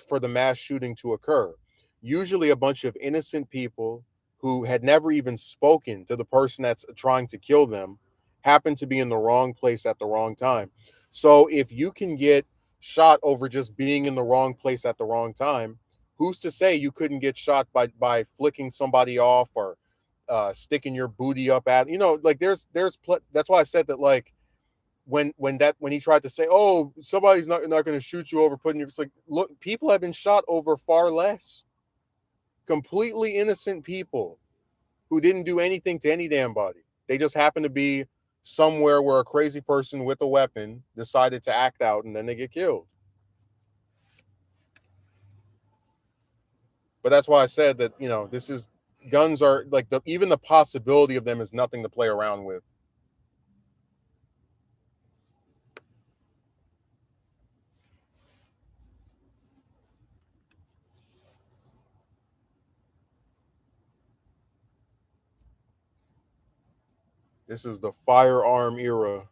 for the mass shooting to occur? Usually a bunch of innocent people who had never even spoken to the person that's trying to kill them happened to be in the wrong place at the wrong time. So if you can get shot over just being in the wrong place at the wrong time, who's to say you couldn't get shot by flicking somebody off or sticking your booty up at like that's why I said that, like, when he tried to say, "Oh, somebody's not going to shoot you over putting your," it's like, look, people have been shot over far less. Completely innocent people who didn't do anything to any damn body. They just happened to be somewhere where a crazy person with a weapon decided to act out, and then they get killed. But that's why I said that this is guns are like even the possibility of them is nothing to play around with. This is the firearm era.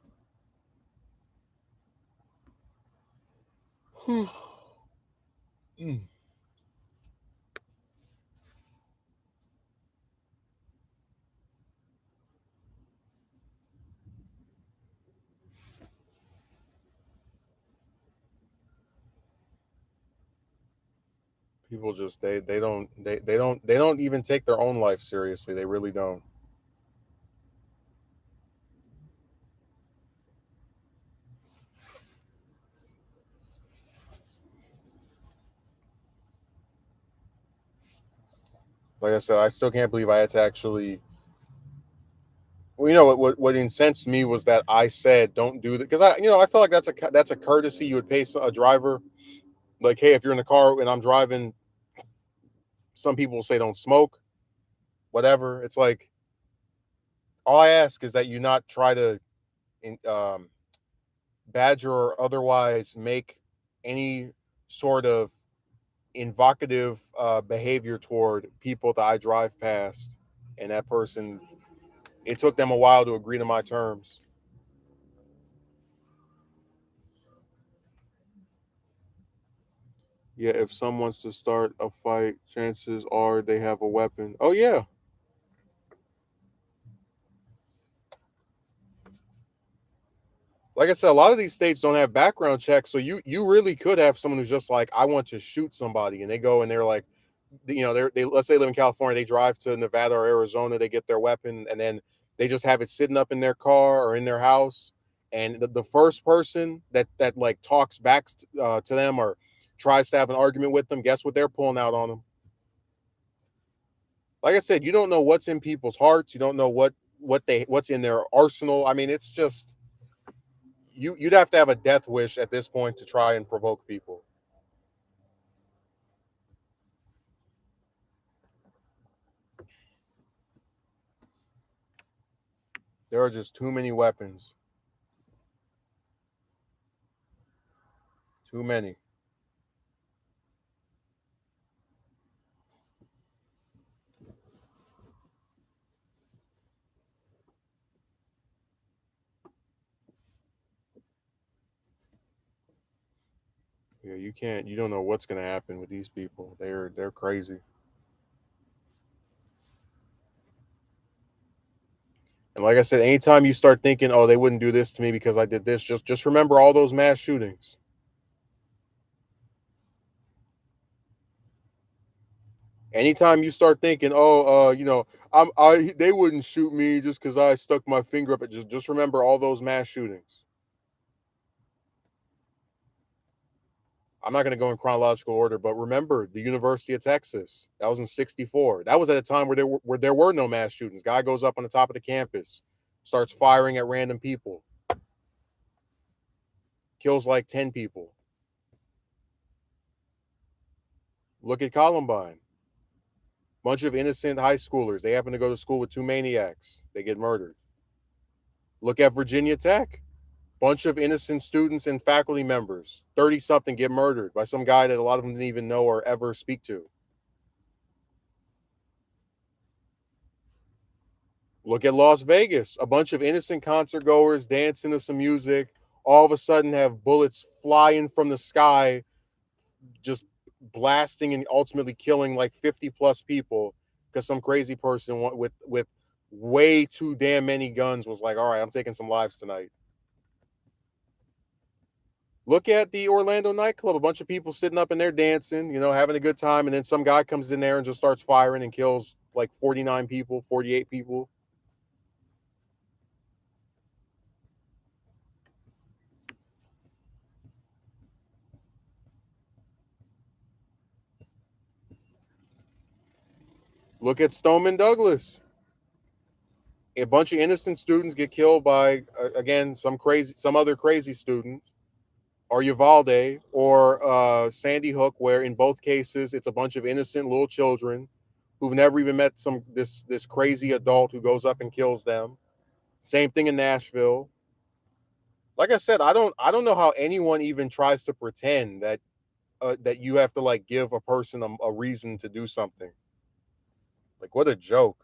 People just they don't even take their own life seriously. They really don't. Like I said, I still can't believe I had to actually. Well, what incensed me was that I said don't do that, because I feel like that's a courtesy you would pay a driver. Like, hey, if you're in the car and I'm driving, some people will say don't smoke, whatever. It's like, All I ask is that you not try to um, badger or otherwise make any sort of invocative behavior toward people that I drive past, and that person. It took them a while to agree to my terms. Yeah, if someone wants to start a fight, chances are they have a weapon. Oh yeah. Like I said, a lot of these states don't have background checks, so you really could have someone who's just like, I want to shoot somebody, and they go and they're like, they let's say they live in California, they drive to Nevada or Arizona, they get their weapon, and then they just have it sitting up in their car or in their house, and the first person that like talks back to them or tries to have an argument with them, guess what they're pulling out on them? Like I said, you don't know what's in people's hearts, you don't know what's in their arsenal. I mean, it's just you'd have to have a death wish at this point to try and provoke people. There are just too many weapons, too many. Yeah, you can't. You don't know what's gonna happen with these people. They're crazy. And like I said, anytime you start thinking, "Oh, they wouldn't do this to me because I did this," just remember all those mass shootings. Anytime you start thinking, "Oh, I they wouldn't shoot me just because I stuck my finger up," just remember all those mass shootings. I'm not going to go in chronological order, but remember the University of Texas. That was in '64. That was at a time where there were no mass shootings. Guy goes up on the top of the campus, starts firing at random people, kills like 10 people. Look at Columbine. Bunch of innocent high schoolers. They happen to go to school with two maniacs. They get murdered. Look at Virginia Tech. Bunch of innocent students and faculty members. 30 something get murdered by some guy that a lot of them didn't even know or ever speak to. Look at Las Vegas. A bunch of innocent concert goers dancing to some music, all of a sudden have bullets flying from the sky, just blasting and ultimately killing like 50 plus people because some crazy person with way too damn many guns was like, all right, I'm taking some lives tonight. Look at the Orlando nightclub. A bunch of people sitting up in there dancing, having a good time, and then some guy comes in there and just starts firing and kills like 49 people, 48 people. Look at Stoneman Douglas. A bunch of innocent students get killed by again some other crazy student, or Uvalde, or Sandy Hook, where in both cases it's a bunch of innocent little children who've never even met this crazy adult who goes up and kills them. Same thing in Nashville. Like I said, I don't know how anyone even tries to pretend that you have to like give a person a reason to do something. Like what a joke.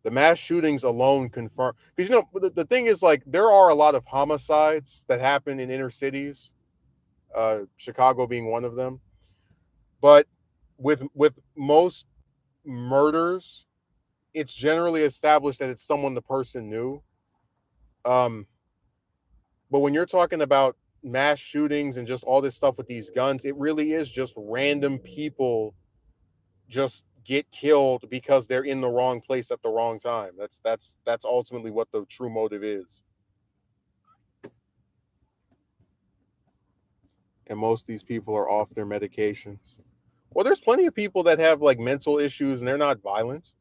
The mass shootings alone confirm, because the thing is, like, there are a lot of homicides that happen in inner cities, Chicago being one of them, but with most murders it's generally established that it's someone the person knew. um but when you're talking about mass shootings and just all this stuff with these guns, it really is just random people just get killed because they're in the wrong place at the wrong time. That's ultimately what the true motive is. And most of these people are off their medications. Well, there's plenty of people that have like mental issues and they're not violent.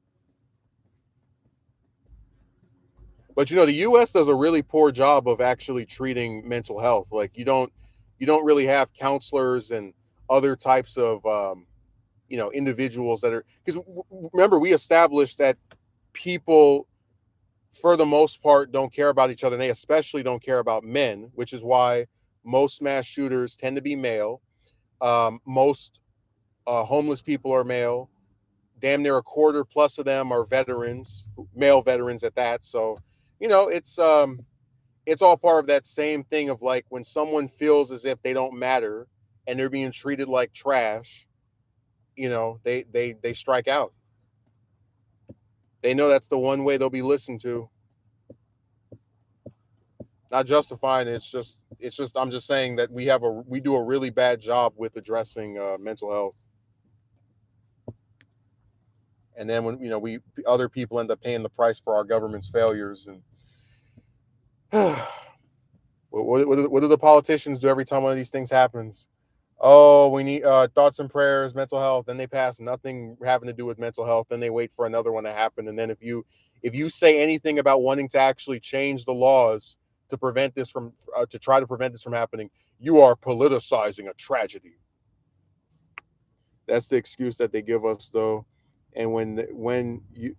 But the US does a really poor job of actually treating mental health. Like you don't really have counselors and other types of individuals that are, because remember we established that people, for the most part, don't care about each other. And they especially don't care about men, which is why most mass shooters tend to be male. Most homeless people are male. Damn near a quarter plus of them are veterans, male veterans at that. So, it's all part of that same thing of like when someone feels as if they don't matter and they're being treated like trash, they strike out. They know that's the one way they'll be listened to. Not justifying it, it's just I'm just saying that we do a really bad job with addressing mental health. And then when we other people end up paying the price for our government's failures. And what do the politicians do every time one of these things happens? Oh, we need thoughts and prayers, mental health. Then they pass nothing having to do with mental health. Then they wait for another one to happen. And then if you say anything about wanting to actually change the laws to prevent this from to try to prevent this from happening, you are politicizing a tragedy. That's the excuse that they give us, though. And when you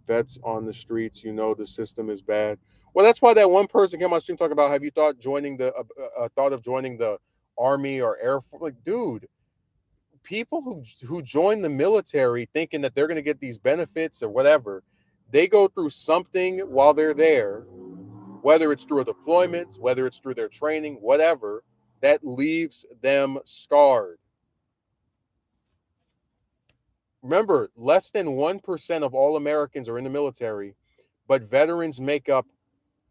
vets on the streets, the system is bad. Well, that's why that one person came on stream talking about, have you thought of joining the army or air force? Like, dude, people who join the military thinking that they're going to get these benefits or whatever, they go through something while they're there, whether it's through a deployment, whether it's through their training, whatever, that leaves them scarred. Remember, less than 1% of all Americans are in the military, but veterans make up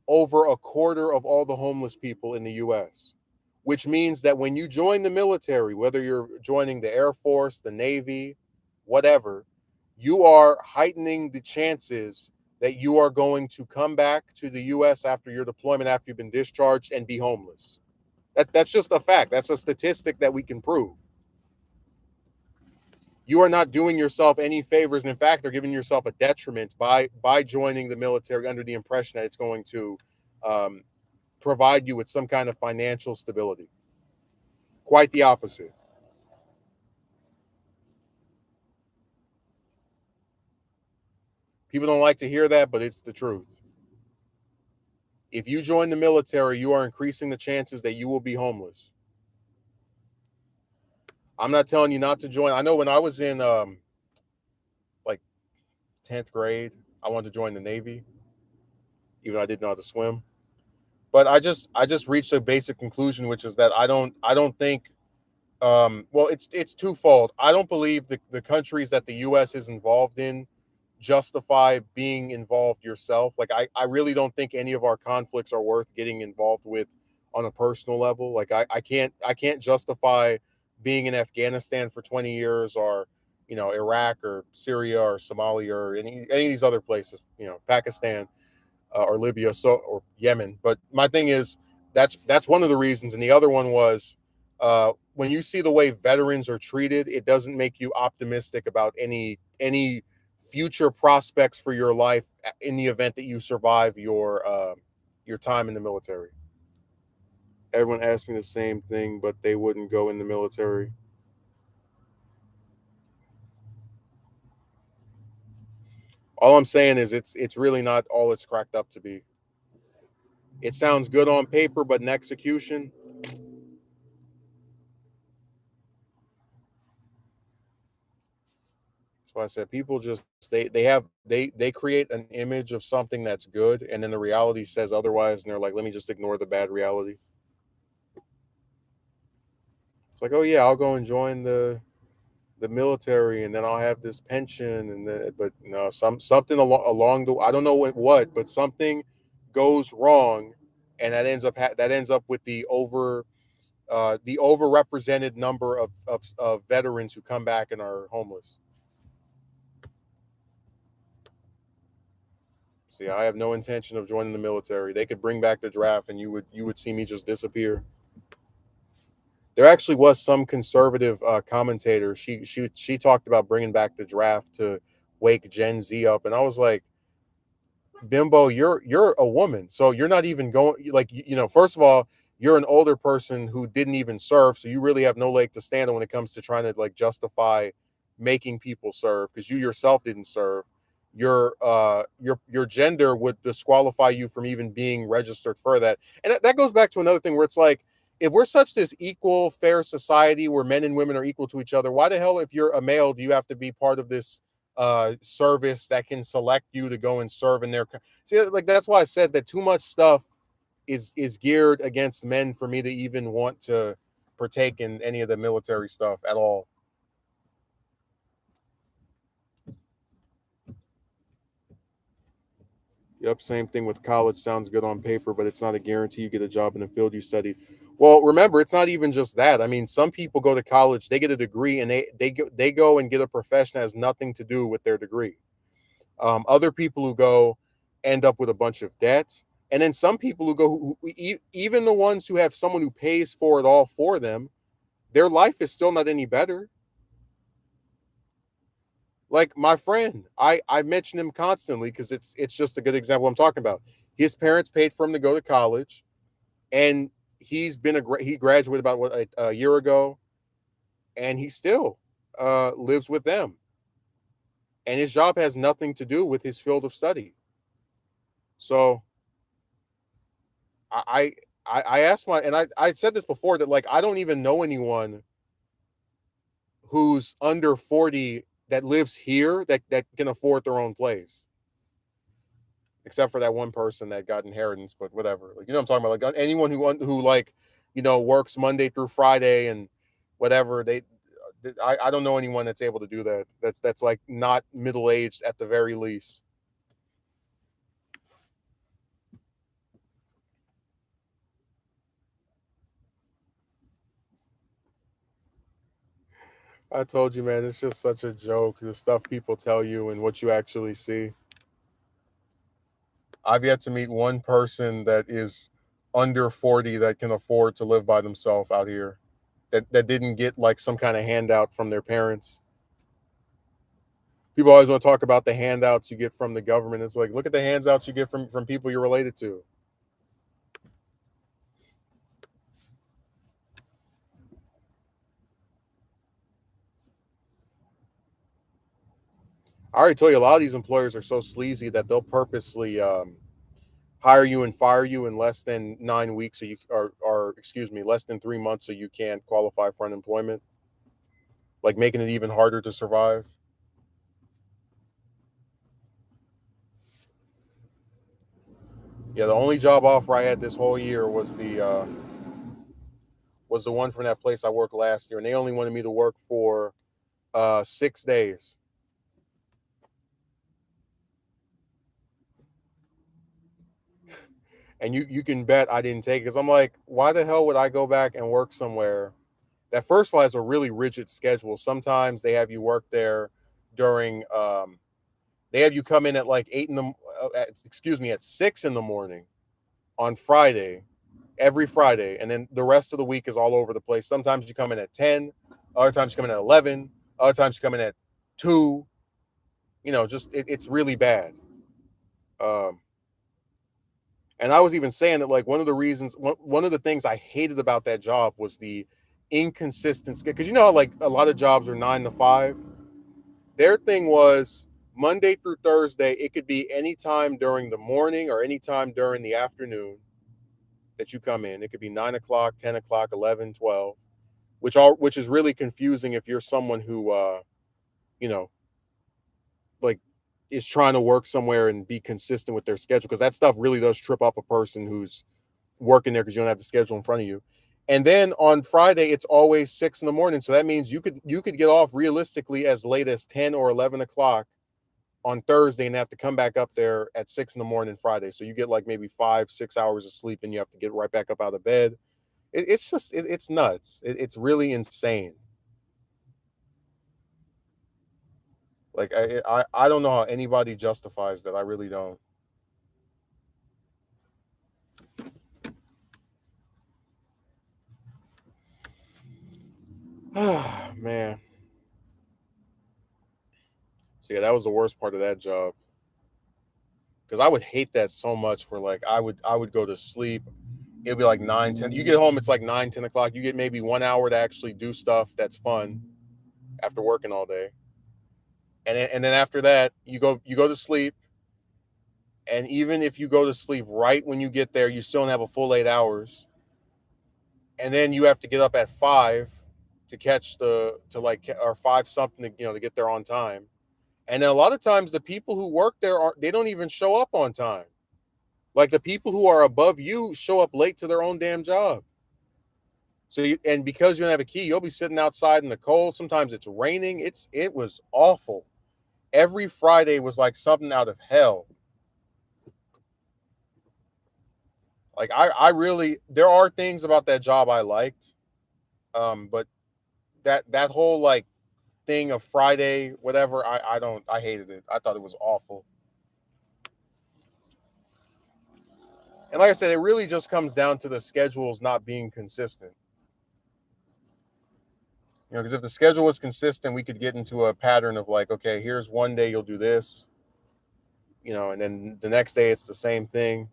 over a quarter of all the homeless people in the US, which means that when you join the military, whether you're joining the Air Force, the Navy, whatever, you are heightening the chances that you are going to come back to the US after your deployment, after you've been discharged, and be homeless. That's just a fact. That's a statistic that we can prove. You are not doing yourself any favors, and in fact, they're giving yourself a detriment by joining the military under the impression that it's going to um, provide you with some kind of financial stability. Quite the opposite. People don't like to hear that, but it's the truth. If you join the military, you are increasing the chances that you will be homeless. I'm not telling you not to join. I know when I was in like 10th grade, I wanted to join the Navy, even though I didn't know how to swim. But I just reached a basic conclusion, which is that I don't think well, it's twofold. I don't believe the countries that the US is involved in justify being involved yourself. Like I really don't think any of our conflicts are worth getting involved with on a personal level. Like I can't justify being in Afghanistan for 20 years, or Iraq or Syria or Somalia or any of these other places, Pakistan, or Libya, or Yemen. But my thing is, that's one of the reasons, and the other one was, when you see the way veterans are treated, it doesn't make you optimistic about any future prospects for your life in the event that you survive your time in the military. Everyone asked me the same thing, but they wouldn't go in the military. All I'm saying is it's really not all it's cracked up to be. It sounds good on paper, but in execution, so I said people just they create an image of something that's good, and then the reality says otherwise, and they're like, let me just ignore the bad reality. It's like, oh yeah, I'll go and join the military, and then I'll have this pension, and but no, something along the, I don't know what, but something goes wrong, and that ends up with the overrepresented number of veterans who come back and are homeless. See, I have no intention of joining the military. They could bring back the draft, and you would see me just disappear. There actually was some conservative commentator. She talked about bringing back the draft to wake Gen Z up, and I was like, Bimbo, you're a woman, so you're not even going. Like, first of all, you're an older person who didn't even serve, so you really have no leg to stand on when it comes to trying to like justify making people serve because you yourself didn't serve. your gender would disqualify you from even being registered for that. And that goes back to another thing where it's like, if we're such this equal, fair society where men and women are equal to each other, why the hell, if you're a male, do you have to be part of this service that can select you to go and serve in their see, like that's why I said that too much stuff is geared against men for me to even want to partake in any of the military stuff at all. Yep, same thing with college. Sounds good on paper, but it's not a guarantee you get a job in the field you studied. Well, remember, it's not even just that. I mean, some people go to college, they get a degree, and they go and get a profession that has nothing to do with their degree. Other people who go end up with a bunch of debt, and then some people who go, even the ones who have someone who pays for it all for them, their life is still not any better. Like my friend, I mention him constantly because it's just a good example I'm talking about. His parents paid for him to go to college, and he graduated about what a year ago, and he still lives with them, and his job has nothing to do with his field of study. So I I asked my and I said this before that like I don't even know anyone who's under 40 that lives here that can afford their own place, except for that one person that got inheritance, but whatever. Like, you know what I'm talking about? Like anyone who like, works Monday through Friday and whatever, I don't know anyone that's able to do that. That's like not middle aged at the very least. I told you, man, it's just such a joke. The stuff people tell you and what you actually see. I've yet to meet one person that is under 40 that can afford to live by themselves out here. That didn't get like some kind of handout from their parents. People always want to talk about the handouts you get from the government. It's like, look at the handouts you get from people you're related to. I already told you a lot of these employers are so sleazy that they'll purposely hire you and fire you in less than 9 weeks, so you or excuse me, less than 3 months, so you can't qualify for unemployment, like making it even harder to survive. Yeah, the only job offer I had this whole year was the one from that place I worked last year, and they only wanted me to work for 6 days. And you can bet I didn't take it because I'm like, why the hell would I go back and work somewhere that first of all has a really rigid schedule? Sometimes they have you work there during they have you come in at like excuse me, at 6 in the morning on Friday, every Friday, and then the rest of the week is all over the place. Sometimes you come in at 10, other times you come in at 11, other times you come in at 2. Just it's really bad. Um, and I was even saying that like one of the things I hated about that job was the inconsistency, because you know how like a lot of jobs are 9 to 5. Their thing was Monday through Thursday. It could be anytime during the morning or anytime during the afternoon that you come in. It could be 9 o'clock, 10 o'clock, 11, 12, which is really confusing if you're someone who you know like is trying to work somewhere and be consistent with their schedule, because that stuff really does trip up a person who's working there because you don't have the schedule in front of you. And then on Friday, it's always 6 in the morning. So that means you could get off realistically as late as 10 or 11 o'clock on Thursday and have to come back up there at 6 in the morning Friday. So you get like maybe 5, 6 hours of sleep and you have to get right back up out of bed. It's just it's nuts. It's really insane. Like I don't know how anybody justifies that. I really don't. Man. So yeah, that was the worst part of that job, because I would hate that so much. Where like I would go to sleep. It'd be like 9, 10. You get home, it's like 9, 10 o'clock. You get maybe 1 hour to actually do stuff that's fun after working all day. And then after that, you go to sleep, and even if you go to sleep right when you get there, you still don't have a full 8 hours, and then you have to get up at 5 to catch the to like or 5 something to get there on time. And then a lot of times the people who work there are they don't even show up on time. Like the people who are above you show up late to their own damn job. And because you don't have a key, you'll be sitting outside in the cold. Sometimes it's raining. It was awful. Every Friday was like something out of hell. Like I really there are things about that job I liked. But that whole like thing of Friday, whatever, I don't I hated it. I thought it was awful. And like I said, it really just comes down to the schedules not being consistent. Because if the schedule was consistent, we could get into a pattern of like, okay, here's one day you'll do this, and then the next day it's the same thing.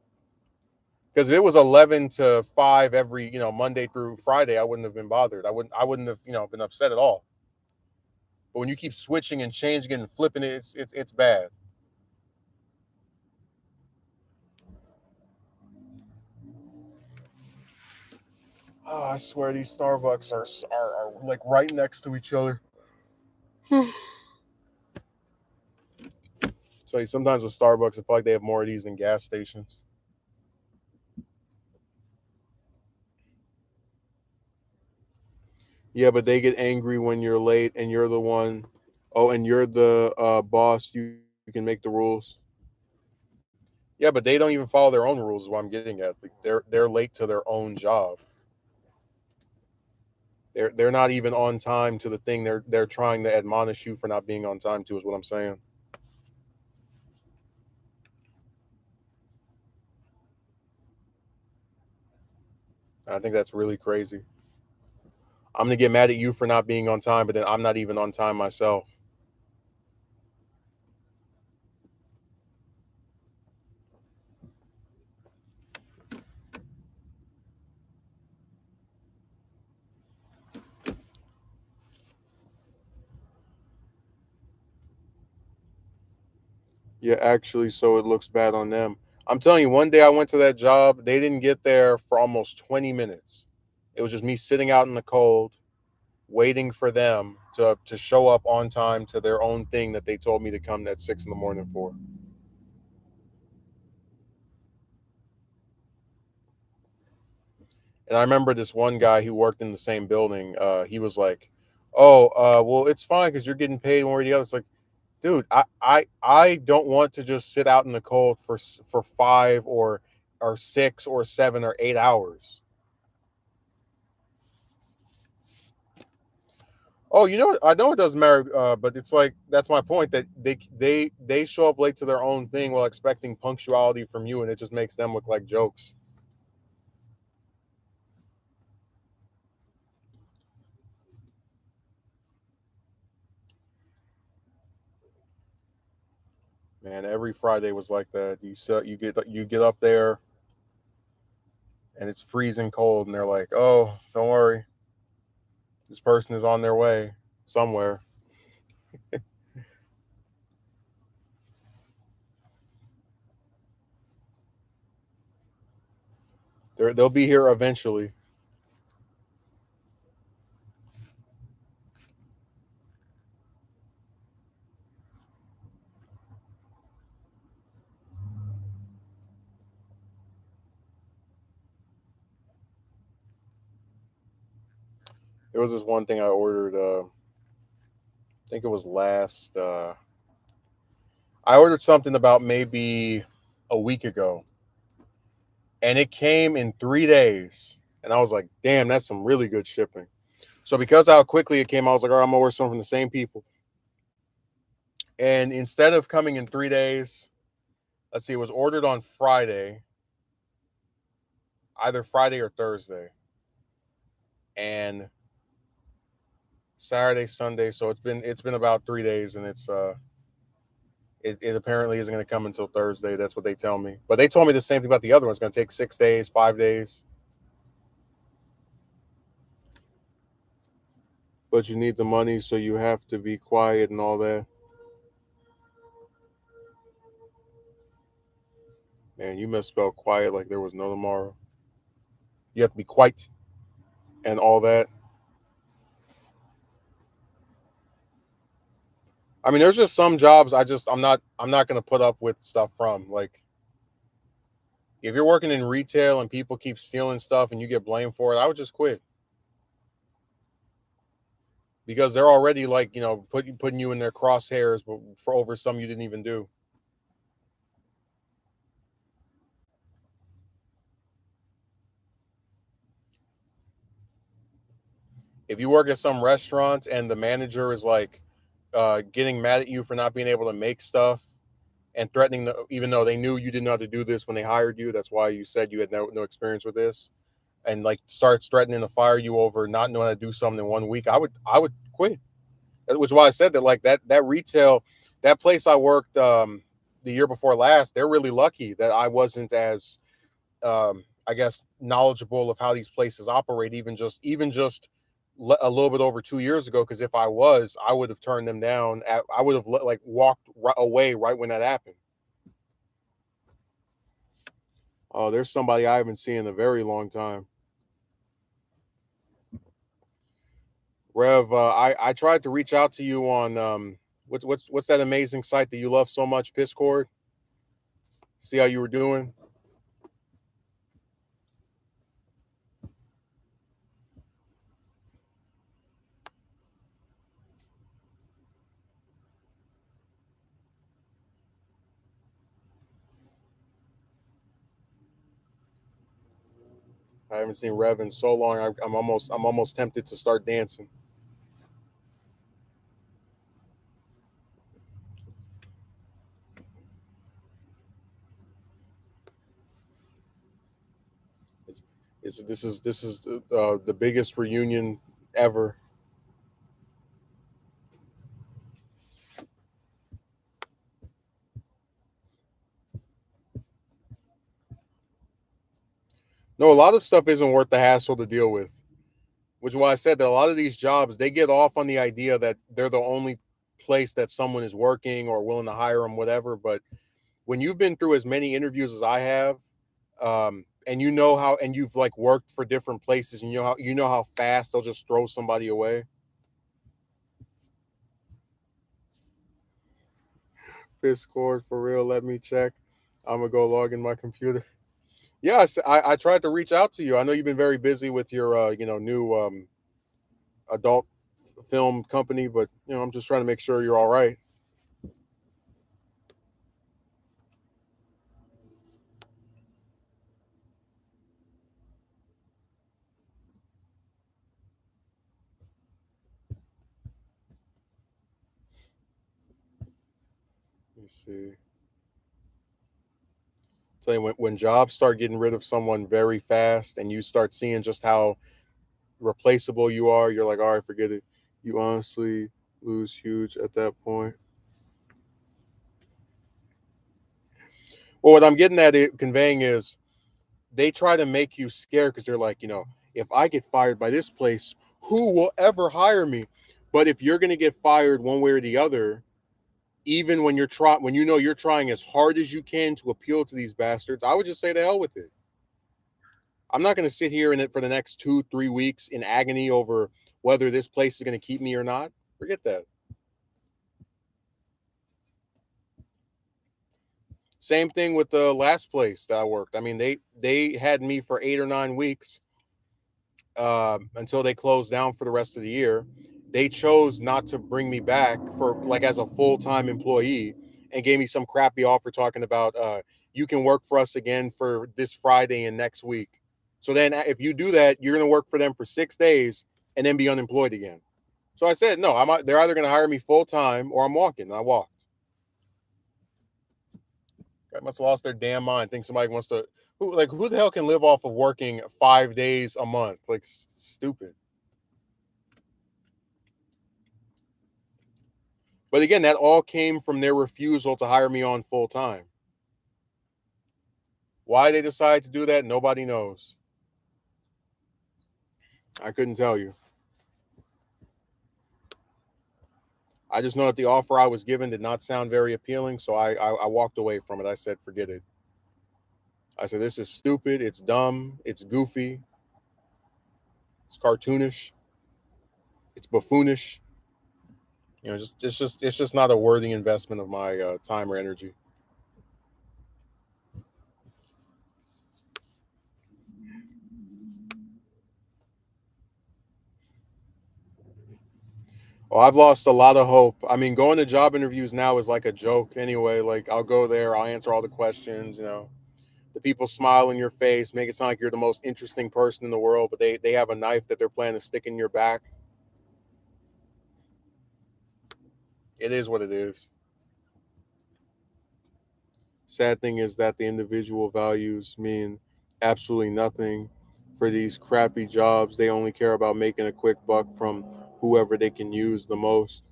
Because if it was 11 to 5 every, Monday through Friday, I wouldn't have been bothered. I wouldn't have, been upset at all. But when you keep switching and changing it and flipping it, it's bad. Oh, I swear these Starbucks are like right next to each other. So sometimes with Starbucks, I feel like they have more of these than gas stations. Yeah, but they get angry when you're late and you're the one. Oh, and you're the boss. You can make the rules. Yeah, but they don't even follow their own rules. Is what I'm getting at. Like they're late to their own job. They're not even on time to the thing they're trying to admonish you for not being on time to. Is what I'm saying. I think that's really crazy. I'm gonna get mad at you for not being on time, but then I'm not even on time myself. Yeah, actually, so it looks bad on them. I'm telling you, one day I went to that job. They didn't get there for almost 20 minutes. It was just me sitting out in the cold, waiting for them to show up on time to their own thing that they told me to come at 6 in the morning for. And I remember this one guy who worked in the same building. He was like, "Oh, well, it's fine because you're getting paid one way or the other." It's like, dude, I don't want to just sit out in the cold for 5 or 6 or 7 or 8 hours. Oh, I know it doesn't matter, but it's like that's my point that they show up late to their own thing while expecting punctuality from you, and it just makes them look like jokes. Man, every Friday was like that. You get up there and it's freezing cold, and they're like, "Oh, don't worry, this person is on their way somewhere. They'll be here eventually." There was this one thing I ordered. I think it was last. I ordered something about maybe a week ago, and it came in 3 days. And I was like, "Damn, that's some really good shipping." So because how quickly it came, I was like, "All right, I'm gonna order something from the same people." And instead of coming in 3 days, let's see, it was ordered on Friday, either Friday or Thursday, and Saturday, Sunday. So it's been about 3 days, and it apparently isn't going to come until Thursday. That's what they tell me. But they told me the same thing about the other one. It's going to take 6 days, 5 days. But you need the money, so you have to be quiet and all that. Man, you misspelled quiet like there was no tomorrow. You have to be quite and all that. I mean, there's just some jobs I'm not gonna put up with stuff from. Like if you're working in retail and people keep stealing stuff and you get blamed for it, I would just quit because they're already like putting you in their crosshairs for over some you didn't even do. If you work at some restaurant and the manager is like getting mad at you for not being able to make stuff and threatening, even though they knew you didn't know how to do this when they hired you, that's why you said you had no experience with this, and like starts threatening to fire you over not knowing how to do something in 1 week, I would quit. Which is why I said that like that retail, that place I worked the year before last, they're really lucky that I wasn't as I guess knowledgeable of how these places operate even just a little bit over 2 years ago. Because if I was, I would have turned them down. I would have like walked away right when that happened. Oh, there's somebody I haven't seen in a very long time. Rev, I tried to reach out to you on what's that amazing site that you love so much, Piscord. See how you were doing. I haven't seen Rev in so long. I'm almost tempted to start dancing. It's, this is the biggest reunion ever. No, a lot of stuff isn't worth the hassle to deal with. Which is why I said that a lot of these jobs they get off on the idea that they're the only place that someone is working or willing to hire them, whatever. But when you've been through as many interviews as I have, and you know how, and you've like worked for different places, and you know how fast they'll just throw somebody away. Discord for real. Let me check. I'm gonna go log in my computer. Yes, I tried to reach out to you. I know you've been very busy with your new adult film company, but I'm just trying to make sure you're all right. Let me see. Tell you when jobs start getting rid of someone very fast, and you start seeing just how replaceable you are, you're like, all right, forget it. You honestly lose huge at that point. Well, what I'm getting at it conveying is they try to make you scared because they're like, if I get fired by this place, who will ever hire me? But if you're gonna get fired one way or the other, even when when you're trying as hard as you can to appeal to these bastards, I would just say to hell with it. I'm not gonna sit here in it for the next 2-3 weeks in agony over whether this place is gonna keep me or not. Forget that. Same thing with the last place that I worked. I mean, they had me for 8 or 9 weeks until they closed down for the rest of the year. They chose not to bring me back for like as a full time employee and gave me some crappy offer talking about you can work for us again for this Friday and next week. So then, if you do that, you're going to work for them for 6 days and then be unemployed again. So I said, no, they're either going to hire me full time or I'm walking. And I walked. I must have lost their damn mind. Think somebody wants to who the hell can live off of working 5 days a month? Like stupid. But again, that all came from their refusal to hire me on full time. Why they decided to do that, nobody knows. I couldn't tell you. I just know that the offer I was given did not sound very appealing, so I walked away from it. I said, forget it. I said, this is stupid. It's dumb. It's goofy. It's cartoonish. It's buffoonish. Just it's just not a worthy investment of my time or energy. Well, I've lost a lot of hope. I mean, going to job interviews now is like a joke anyway. Like, I'll go there, I'll answer all the questions. The people smile in your face, make it sound like you're the most interesting person in the world, but they have a knife that they're planning to stick in your back. It is what it is. Sad thing is that the individual values mean absolutely nothing for these crappy jobs. They only care about making a quick buck from whoever they can use the most.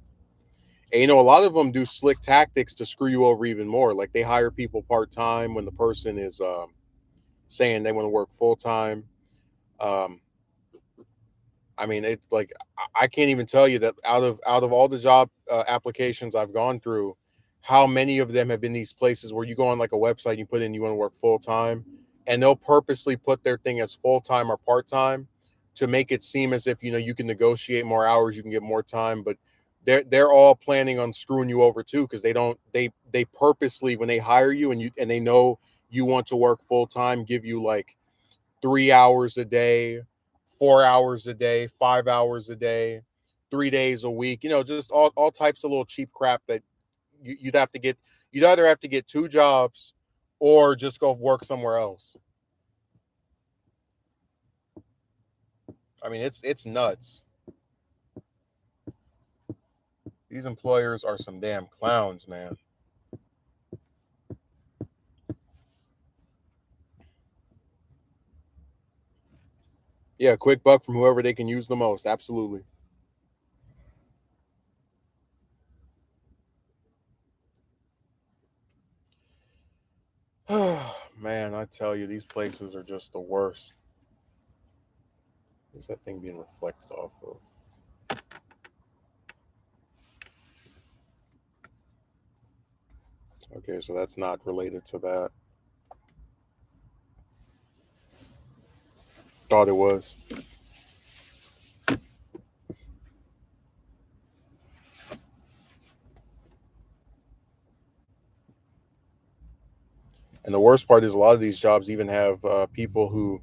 And a lot of them do slick tactics to screw you over even more. Like, they hire people part time when the person is saying they want to work full time. Um, I mean, it like I can't even tell you that out of all the job applications I've gone through, how many of them have been these places where you go on like a website, you put in you want to work full time, and they'll purposely put their thing as full time or part time to make it seem as if you can negotiate more hours, you can get more time, but they're all planning on screwing you over too because they purposely when they hire you and they know you want to work full time, give you like 3 hours a day, 4 hours a day, 5 hours a day, 3 days a week, just all types of little cheap crap that you'd have to get. You'd either have to get two jobs or just go work somewhere else. I mean, it's nuts. These employers are some damn clowns, man. Yeah, quick buck from whoever they can use the most. Absolutely. Man, I tell you, these places are just the worst. Is that thing being reflected off of? Okay, so that's not related to that. Thought it was. And the worst part is a lot of these jobs even have people who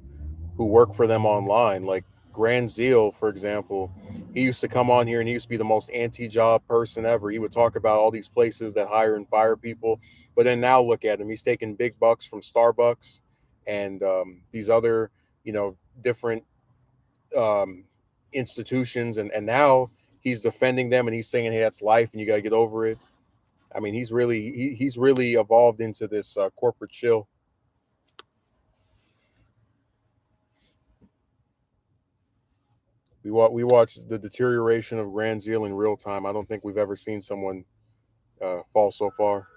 work for them online. Like Grand Zeal, for example, he used to come on here and he used to be the most anti-job person ever. He would talk about all these places that hire and fire people, but then now look at him. He's taking big bucks from Starbucks and these other, different um, institutions, and now he's defending them and he's saying, "Hey, that's life, and you got to get over it." I mean, he's really evolved into this corporate chill. We watched the deterioration of Grand Zeal in real time. I don't think we've ever seen someone fall so far.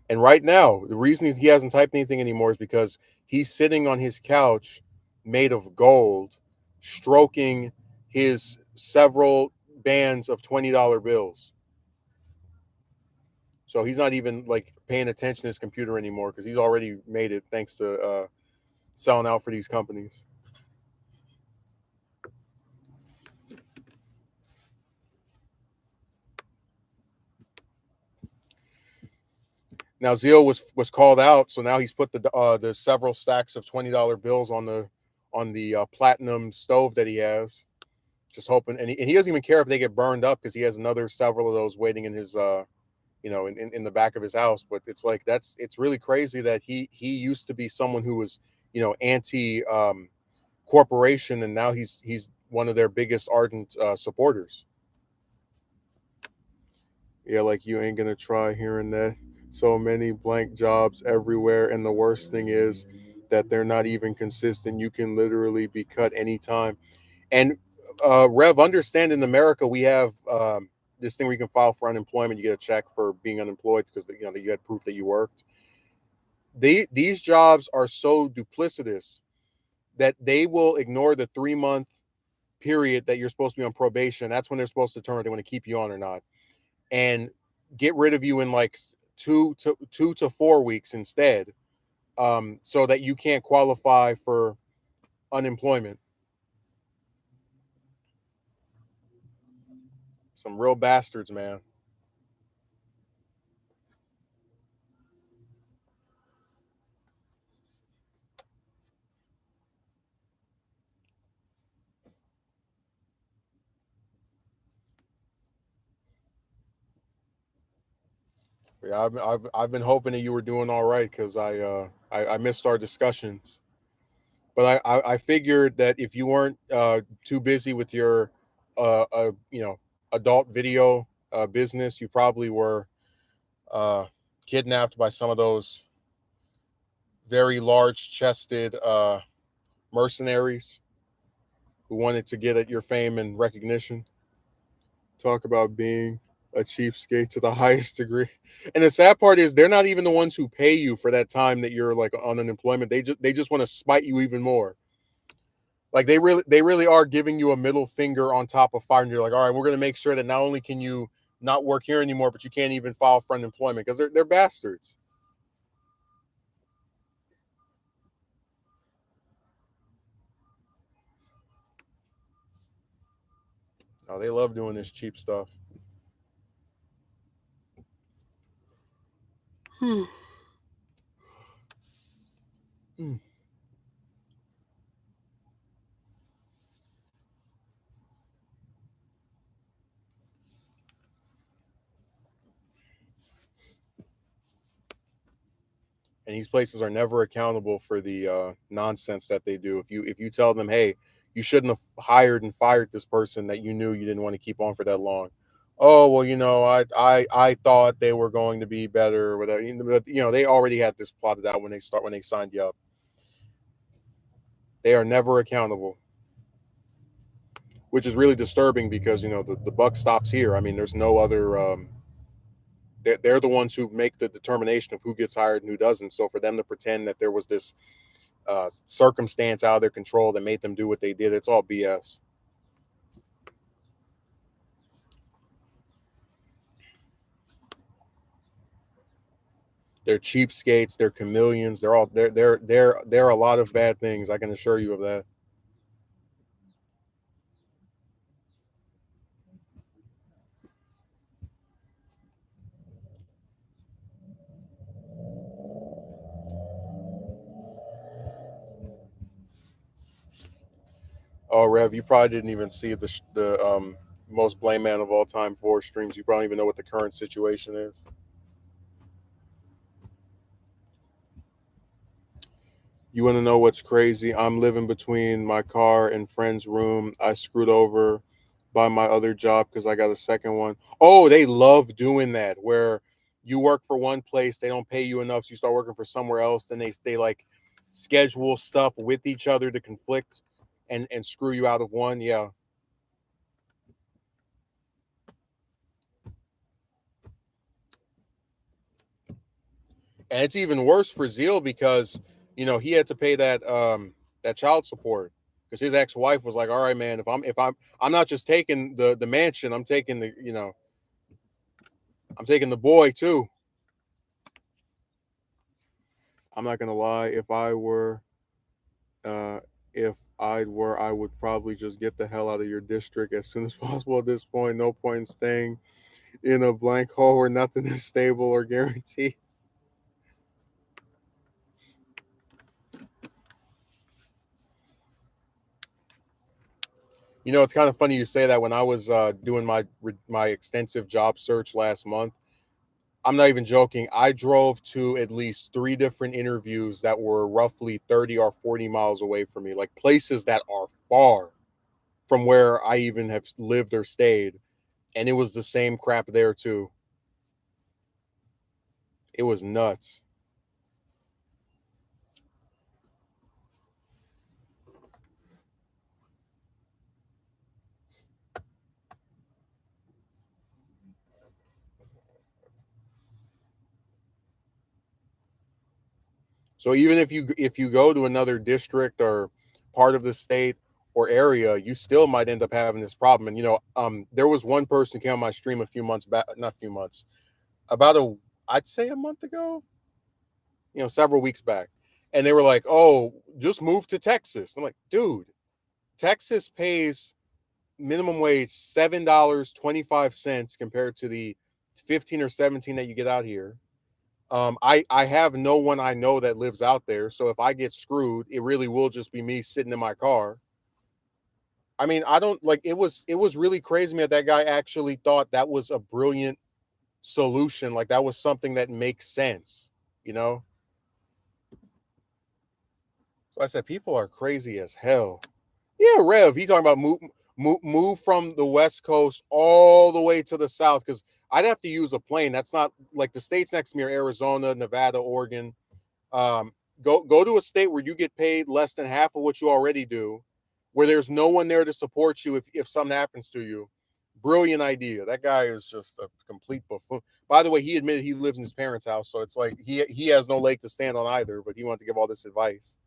And right now, the reason he hasn't typed anything anymore is because he's sitting on his couch made of gold, stroking his several bands of $20 bills. So he's not even like paying attention to his computer anymore because he's already made it thanks to selling out for these companies. Now Zeal was called out, so now he's put the several stacks of $20 bills on the platinum stove that he has, just hoping. And he doesn't even care if they get burned up because he has another several of those waiting in his in the back of his house. But it's like it's really crazy that he used to be someone who was anti corporation, and now he's one of their biggest ardent supporters. Yeah, like you ain't gonna try hearing that. So many blank jobs everywhere, and the worst thing is that they're not even consistent. You can literally be cut anytime. And Rev, understand in America we have this thing where you can file for unemployment. You get a check for being unemployed because that you had proof that you worked. These jobs are so duplicitous that they will ignore the 3 month period that you're supposed to be on probation. That's when they're supposed to determine if they want to keep you on or not, and get rid of you in like 2 to 4 weeks instead, so that you can't qualify for unemployment. Some real bastards, man. Yeah, I've been hoping that you were doing all right because I missed our discussions, but I figured that if you weren't too busy with your adult video business, you probably were uh, kidnapped by some of those very large chested mercenaries who wanted to get at your fame and recognition. Talk about being a cheapskate to the highest degree. And the sad part is they're not even the ones who pay you for that time that you're like on unemployment. They just want to spite you even more. Like they really are giving you a middle finger on top of fire. And you're like, all right, we're gonna make sure that not only can you not work here anymore, but you can't even file for unemployment because they're bastards. Oh, they love doing this cheap stuff. And these places are never accountable for the nonsense that they do. If you tell them, hey, you shouldn't have hired and fired this person that you knew you didn't want to keep on for that long. Oh well, I thought they were going to be better or whatever. They already had this plotted out when they signed you up. They are never accountable, which is really disturbing because the buck stops here. I mean, there's no other. They're the ones who make the determination of who gets hired and who doesn't. So for them to pretend that there was this circumstance out of their control that made them do what they did. It's all BS. They're cheapskates. They're chameleons. They're a lot of bad things. I can assure you of that. Oh, Rev, you probably didn't even see the most blame man of all time four streams. You probably even know what the current situation is. You want to know what's crazy? I'm living between my car and friend's room. I screwed over by my other job because I got a second one. Oh, they love doing that where you work for one place, they don't pay you enough, so you start working for somewhere else. Then they like schedule stuff with each other to conflict and screw you out of one. Yeah, and it's even worse for Zeal because he had to pay that child support because his ex-wife was like, all right, man, if I'm not just taking the mansion, I'm taking the boy too. I'm not gonna lie, uh I would probably just get the hell out of your district as soon as possible at this point. No point in staying in a blank hole where nothing is stable or guaranteed. It's kind of funny you say that. When I was doing my extensive job search last month, I'm not even joking. I drove to at least three different interviews that were roughly 30 or 40 miles away from me, like places that are far from where I even have lived or stayed. And it was the same crap there too. It was nuts. So even if you go to another district or part of the state or area, you still might end up having this problem. And there was one person who came on my stream a few months back, not a few months, about I'd say a month ago, several weeks back. And they were like, "Oh, just move to Texas." I'm like, "Dude, Texas pays minimum wage $7.25 compared to the 15 or 17 that you get out here. I have no one I know that lives out there, so if I get screwed, it really will just be me sitting in my car." I mean, I don't like it was really crazy to me that that guy actually thought that was a brilliant solution. Like that was something that makes sense, you know? So I said, people are crazy as hell. Yeah, Rev, he talking about move from the West Coast all the way to the South because I'd have to use a plane. That's not like the states next to me are Arizona, Nevada, Oregon. Um, go to a state where you get paid less than half of what you already do, where there's no one there to support you if something happens to you. Brilliant idea. That guy is just a complete buffoon. By the way, he admitted he lives in his parents' house, so it's like he has no leg to stand on either. But he wanted to give all this advice.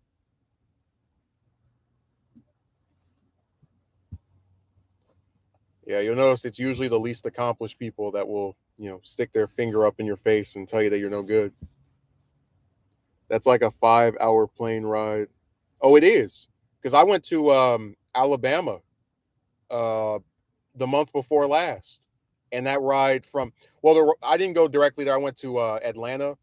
Yeah, you'll notice it's usually the least accomplished people that will, stick their finger up in your face and tell you that you're no good. That's like a 5 hour plane ride. Oh, it is. Because I went to Alabama uh, the month before last. And that ride from, well, I didn't go directly there. I went to Atlanta.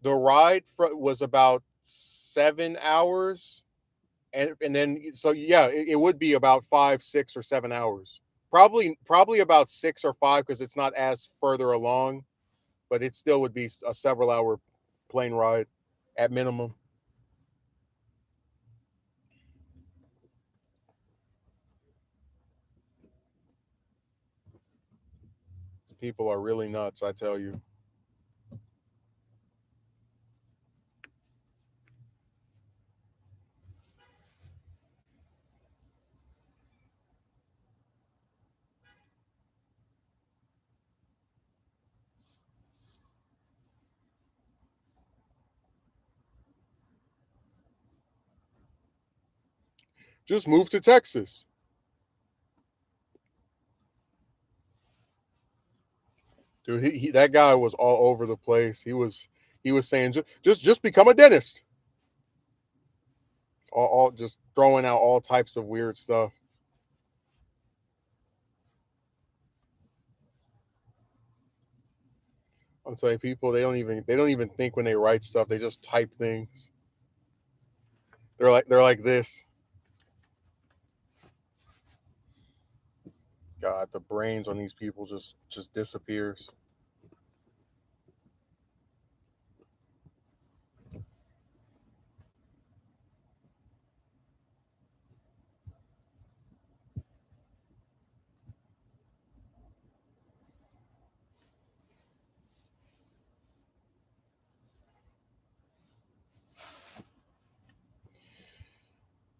The ride was about 7 hours. And then, so yeah, it would be about 5, 6 or 7 hours. Probably about 6 or 5 because it's not as further along, but it still would be a several hour plane ride at minimum. People are really nuts, I tell you. Just move to Texas. Dude, that guy was all over the place. He was saying just become a dentist. All just throwing out all types of weird stuff. I'm telling people they don't even think when they write stuff. They just type things. They're like this. God, the brains on these people just disappears.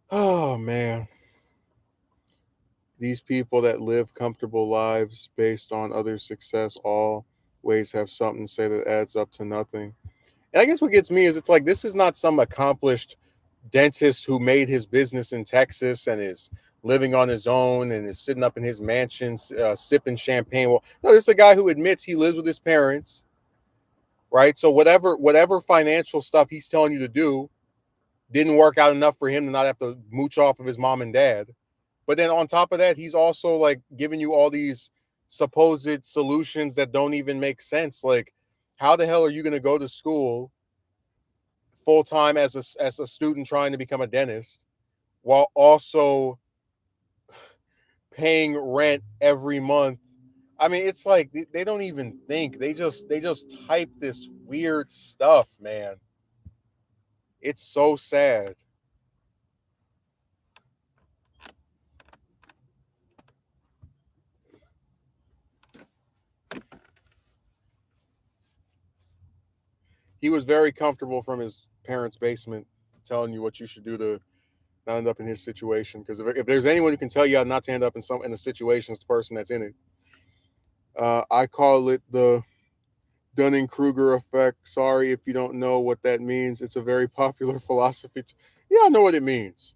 Oh man, these people that live comfortable lives based on other success always have something to say that adds up to nothing. And I guess what gets me is it's like this is not some accomplished dentist who made his business in Texas and is living on his own and is sitting up in his mansion sipping champagne. Well, no, this is a guy who admits he lives with his parents, right? So whatever financial stuff he's telling you to do didn't work out enough for him to not have to mooch off of his mom and dad. But then on top of that, he's also like giving you all these supposed solutions that don't even make sense. Like, how the hell are you going to go to school full time as a student trying to become a dentist while also paying rent every month? I mean, it's like they don't even think. They just type this weird stuff, man. It's so sad. He was very comfortable from his parents' basement telling you what you should do to not end up in his situation. Because if there's anyone who can tell you how not to end up in a situation, it's the person that's in it. I call it the Dunning Kruger effect. Sorry if you don't know what that means. It's a very popular philosophy. Yeah, I know what it means.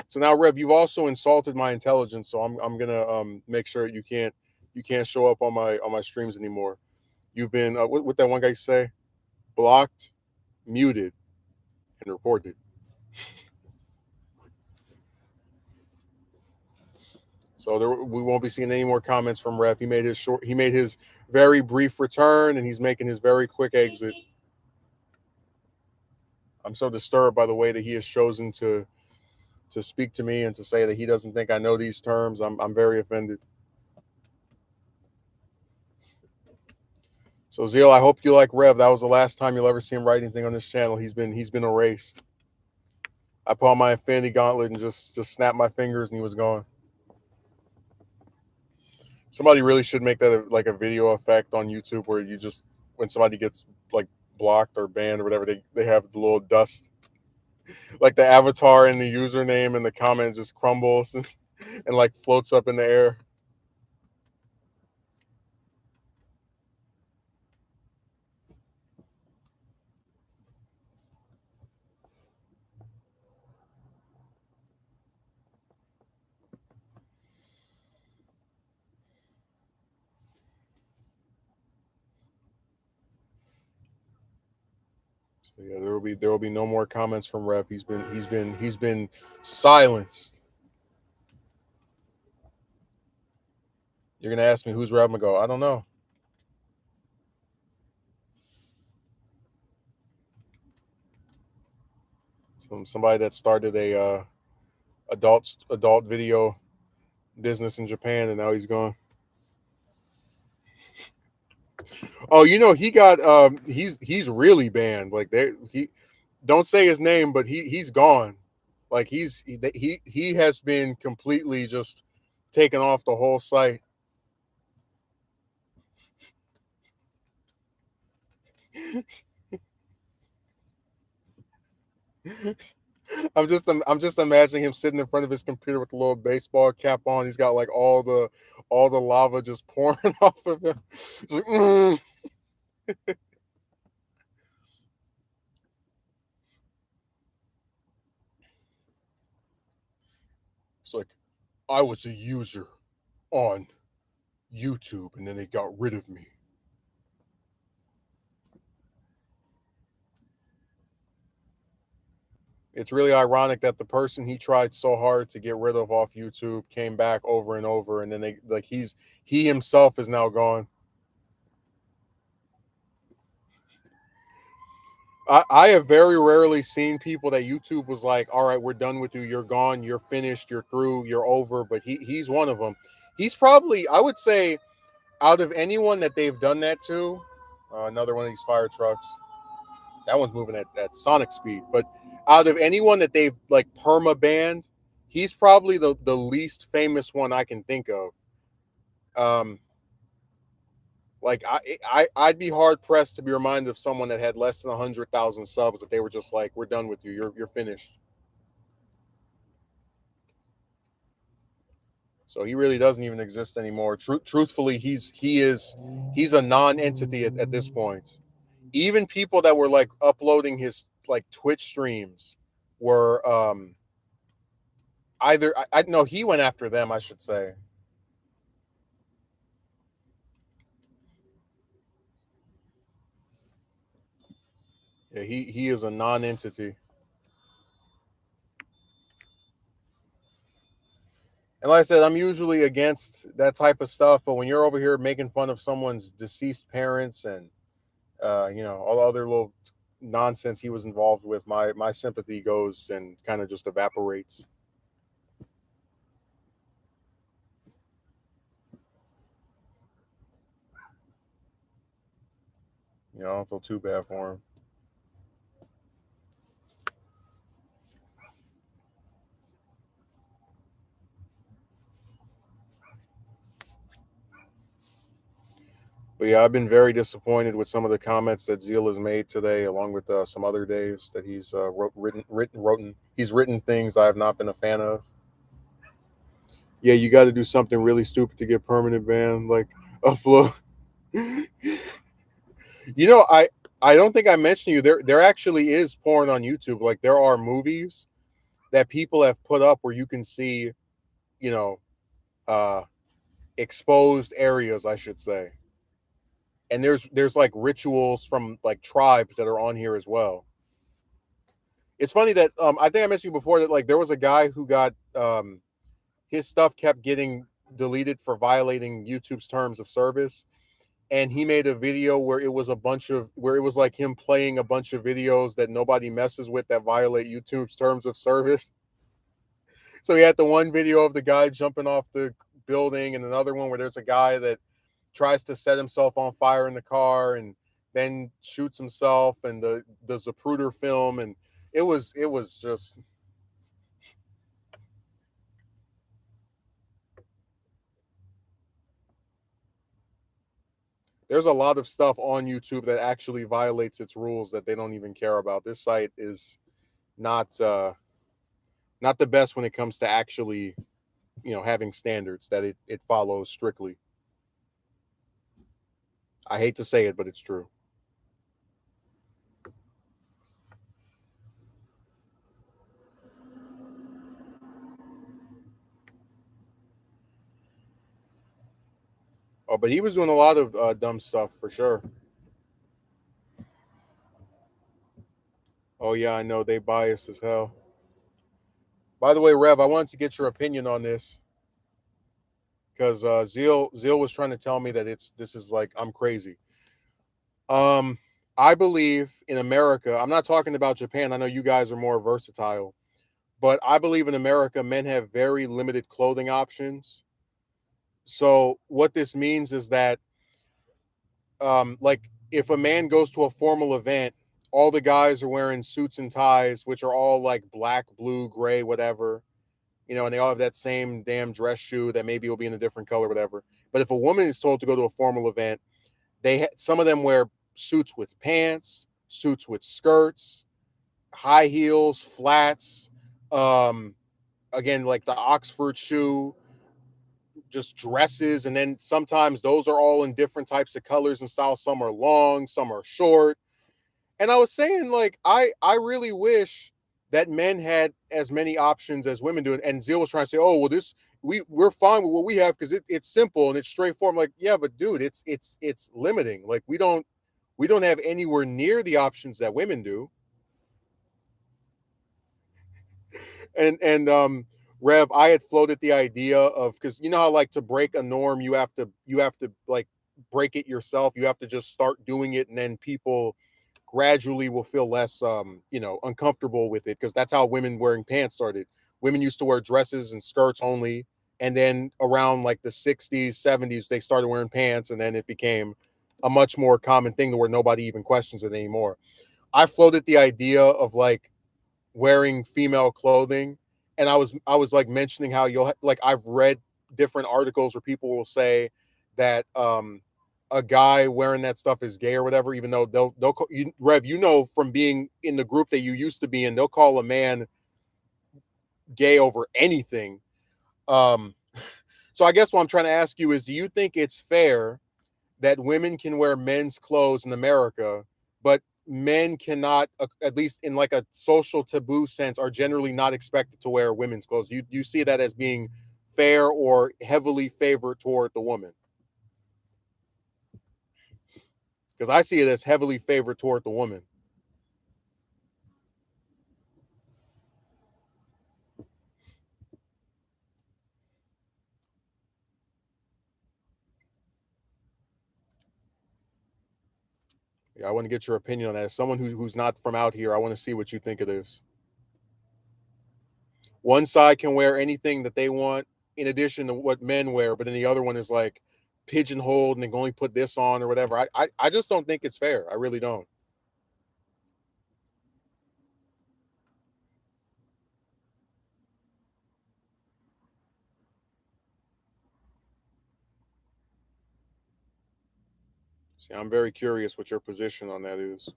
So now, Rev, you've also insulted my intelligence. So I'm gonna make sure you can't show up on my streams anymore. You've been what that one guy say? Blocked, muted, and reported. So we won't be seeing any more comments from Ref. He made his very brief return, and he's making his very quick exit. I'm so disturbed by the way that he has chosen to speak to me and to say that he doesn't think I know these terms. I'm very offended. So Zeal, I hope you like Rev. That was the last time you'll ever see him write anything on this channel. He's been erased. I put on my Infinity Gauntlet and just snapped my fingers and he was gone. Somebody really should make that like a video effect on YouTube where you just when somebody gets like blocked or banned or whatever, they have the little dust, like the avatar and the username and the comment just crumbles and like floats up in the air. So yeah, there will be no more comments from Ref. He's been silenced. You're gonna ask me who's Rev Mago? I don't know. Somebody that started a adult video business in Japan and now he's gone. Oh, he got he's really banned. Like he don't say his name, but he's gone. Like he has been completely just taken off the whole site. I'm just imagining him sitting in front of his computer with a little baseball cap on. He's got like all the lava just pouring off of him. Like, It's like I was a user on YouTube and then they got rid of me. It's really ironic that the person he tried so hard to get rid of off YouTube came back over and over, and then he himself is now gone. I have very rarely seen people that YouTube was like, all right, we're done with you, you're gone, you're finished, you're through, you're over. But he's one of them. He's probably, I would say, out of anyone that they've done that to, another one of these fire trucks. That one's moving at sonic speed. But out of anyone that they've like perma banned, he's probably the least famous one I can think of. Um, like I'd be hard pressed to be reminded of someone that had less than 100,000 subs that they were just like, we're done with you, you're finished. So he really doesn't even exist anymore. Truthfully, he's a non-entity at this point. Even people that were like uploading his like Twitch streams were either I know he went after them, I should say. Yeah, he is a non-entity. And like I said, I'm usually against that type of stuff, but when you're over here making fun of someone's deceased parents and all the other little nonsense he was involved with, my sympathy goes and kind of just evaporates. I don't feel too bad for him. But yeah, I've been very disappointed with some of the comments that Zeal has made today, along with some other days that he's he's written things I have not been a fan of. Yeah, you got to do something really stupid to get permanent ban, like upload. I don't think I mentioned to you there actually is porn on YouTube. Like there are movies that people have put up where you can see, you know, uh exposed areas, I should say. And there's like rituals from like tribes that are on here as well. It's funny that I think I mentioned before that like there was a guy who got his stuff kept getting deleted for violating YouTube's terms of service, and he made a video where it was a bunch of where it was like him playing a bunch of videos that nobody messes with that violate YouTube's terms of service. So he had the one video of the guy jumping off the building, and another one where there's a guy that tries to set himself on fire in the car and then shoots himself, and the Zapruder film, and it was just there's a lot of stuff on YouTube that actually violates its rules that they don't even care about. This site is not not the best when it comes to actually, having standards that it follows strictly. I hate to say it, but it's true. Oh, but he was doing a lot of dumb stuff for sure. Oh yeah, I know they biased as hell. By the way, Rev, I wanted to get your opinion on this because Zeal was trying to tell me that this is like I'm crazy. Um, I believe in America. I'm not talking about Japan. I know you guys are more versatile, but I believe in America, men have very limited clothing options. So what this means is that, like, if a man goes to a formal event, all the guys are wearing suits and ties, which are all like black, blue, gray, whatever, and they all have that same damn dress shoe that maybe will be in a different color, whatever. But if a woman is told to go to a formal event, some of them wear suits with pants, suits with skirts, high heels, flats, um, again like the Oxford shoe, just dresses, and then sometimes those are all in different types of colors and styles. Some are long, some are short. And I was saying, like, I really wish that men had as many options as women do. And Zeal was trying to say, oh, well, this we're fine with what we have because it's simple and it's straightforward. I'm like, yeah, but dude, it's limiting. Like we don't have anywhere near the options that women do. And Rev, I had floated the idea of, because you know how like to break a norm, you have to like break it yourself. You have to just start doing it, and then people gradually will feel less uncomfortable with it, because that's how women wearing pants started. Women used to wear dresses and skirts only, and then around like the 60s, 70s, they started wearing pants, and then it became a much more common thing to where nobody even questions it anymore. I floated the idea of like wearing female clothing, and I was like mentioning how like I've read different articles where people will say that a guy wearing that stuff is gay or whatever, even though they'll call you, Rev, from being in the group that you used to be in, they'll call a man gay over anything. um so I guess what I'm trying to ask you is, do you think it's fair that women can wear men's clothes in America, but men cannot, at least in like a social taboo sense, are generally not expected to wear women's clothes? You see that as being fair or heavily favored toward the woman? Because I see it as heavily favored toward the woman. Yeah, I want to get your opinion on that. As someone who's not from out here, I want to see what you think of this. One side can wear anything that they want in addition to what men wear, but then the other one is like pigeonholed and they can only put this on or whatever. I just don't think it's fair. I really don't. See, I'm very curious what your position on that is.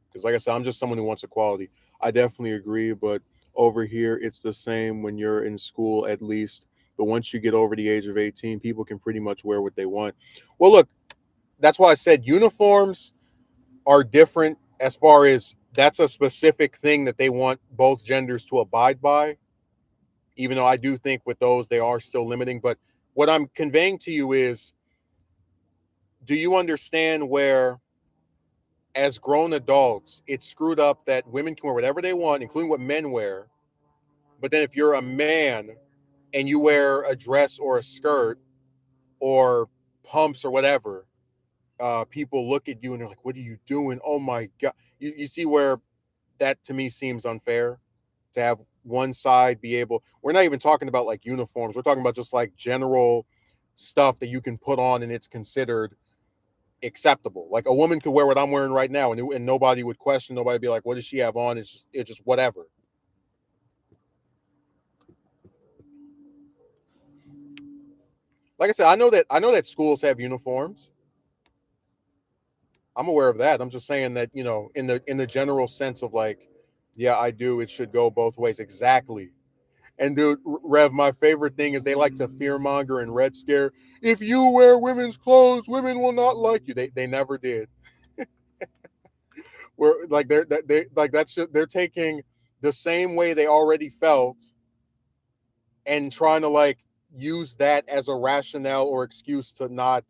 Because, like I said, I'm just someone who wants equality. I definitely agree, but over here, it's the same when you're in school, at least. But once you get over the age of 18, people can pretty much wear what they want. Well, look, that's why I said uniforms are different, as far as that's a specific thing that they want both genders to abide by. Even though I do think with those, they are still limiting. But what I'm conveying to you is do you understand where, as grown adults, it's screwed up that women can wear whatever they want, including what men wear, but then if you're a man and you wear a dress or a skirt or pumps or whatever, people look at you and they're like, "What are you doing? Oh my god!" You see where that to me seems unfair, to have one side be able. We're not even talking about like uniforms. We're talking about just like general stuff that you can put on and it's considered acceptable. Like a woman could wear what I'm wearing right now, and nobody would question. Nobody would be like, "What does she have on?" It's just whatever. Like I said, I know that schools have uniforms. I'm aware of that. I'm just saying that, in the general sense of like, yeah, I do. It should go both ways. Exactly. And dude, Rev, my favorite thing is they like to fearmonger and red scare. If you wear women's clothes, women will not like you. They never did. We're like that's just, they're taking the same way they already felt and trying to like use that as a rationale or excuse to not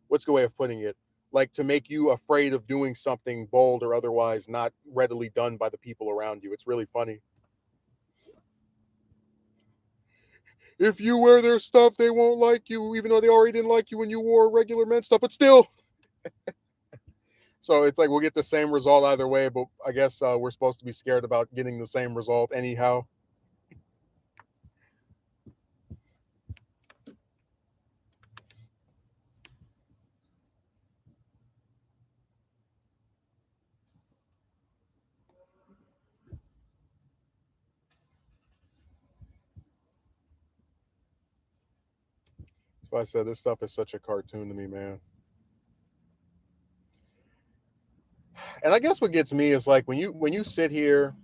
what's the way of putting it, like to make you afraid of doing something bold or otherwise not readily done by the people around you. It's really funny. If you wear their stuff they won't like you, even though they already didn't like you when you wore regular men's stuff, but still. So it's like we'll get the same result either way, but I guess we're supposed to be scared about getting the same result anyhow. So I said this stuff is such a cartoon to me, man. And I guess what gets me is like when you sit here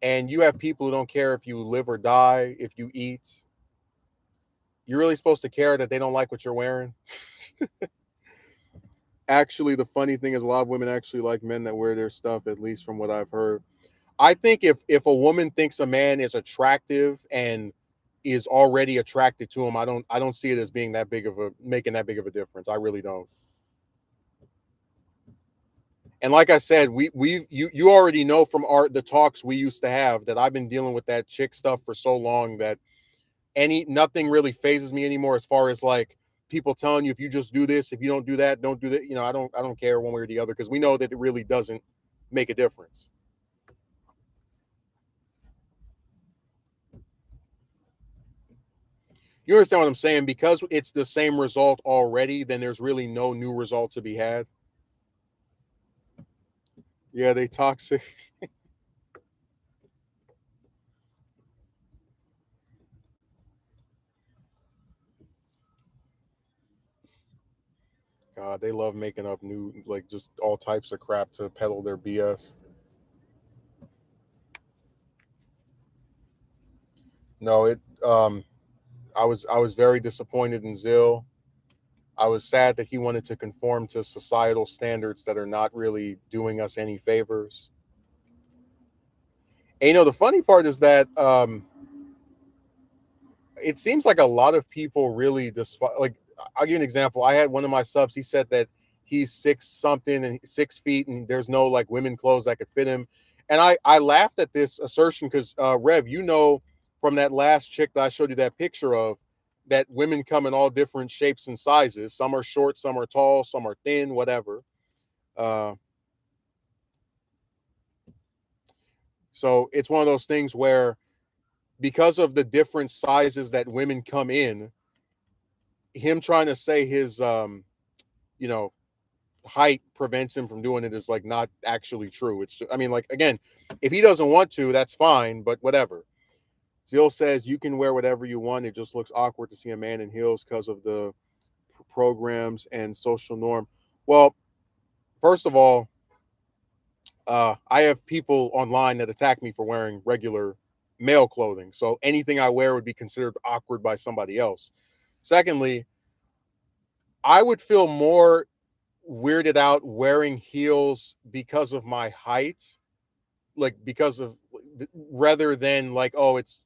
and you have people who don't care if you live or die, if you eat, you're really supposed to care that they don't like what you're wearing. Actually, the funny thing is a lot of women actually like men that wear their stuff, at least from what I've heard. I think if a woman thinks a man is attractive and is already attracted to him, I don't see it as being that big of a making that big of a difference. I really don't. And like I said, you already know from the talks we used to have that I've been dealing with that chick stuff for so long that any nothing really phases me anymore as far as like people telling you if you just do this, if you don't do that, don't do that. I don't care one way or the other because we know that it really doesn't make a difference. You understand what I'm saying? Because it's the same result already, then there's really no new result to be had. Yeah, they toxic. God, they love making up new like just all types of crap to peddle their BS. No, it I was very disappointed in Zill. I was sad that he wanted to conform to societal standards that are not really doing us any favors. And the funny part is that it seems like a lot of people really despise. Like, I'll give you an example. I had one of my subs. He said that he's six something and 6 feet, and there's no like women clothes that could fit him. And I laughed at this assertion because Rev, from that last chick that I showed you that picture of, that women come in all different shapes and sizes. Some are short, some are tall, some are thin, whatever. Uh, so it's one of those things where because of the different sizes that women come in, him trying to say his you know height prevents him from doing it is like not actually true. It's just, I mean, like again, if he doesn't want to, that's fine, but whatever. Zill says you can wear whatever you want. It just looks awkward to see a man in heels because of the programs and social norm. Well, first of all, I have people online that attack me for wearing regular male clothing. So anything I wear would be considered awkward by somebody else. Secondly, I would feel more weirded out wearing heels because of my height, like because of rather than like, oh, it's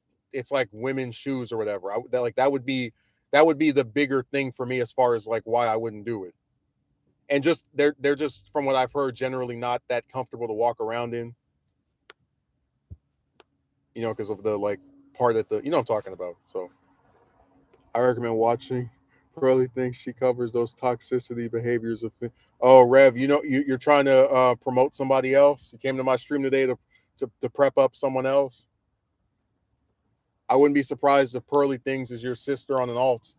like women's shoes or whatever. That would be That would be the bigger thing for me as far as like why I wouldn't do it. And just they're just from what I've heard generally not that comfortable to walk around in, because of the like part at the I'm talking about. So I recommend watching. Pearly thinks she covers those toxicity behaviors of. Oh, Rev, you're trying to promote somebody else. You came to my stream today to prep up someone else. I wouldn't be surprised if Pearly Things is your sister on an alt.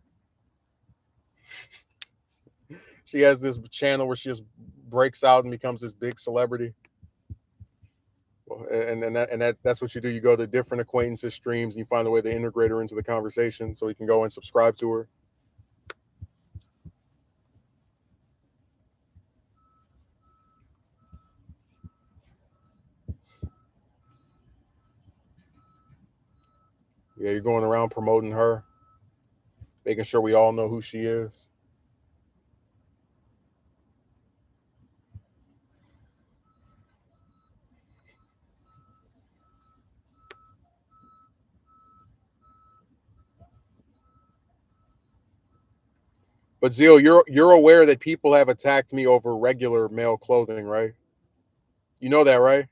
She has this channel where she just breaks out and becomes this big celebrity. Well, that's what you do. You go to different acquaintances streams and you find a way to integrate her into the conversation so you can go and subscribe to her. Yeah, you're going around promoting her, making sure we all know who she is. But Zeal, you're aware that people have attacked me over regular male clothing, right? You know that, right?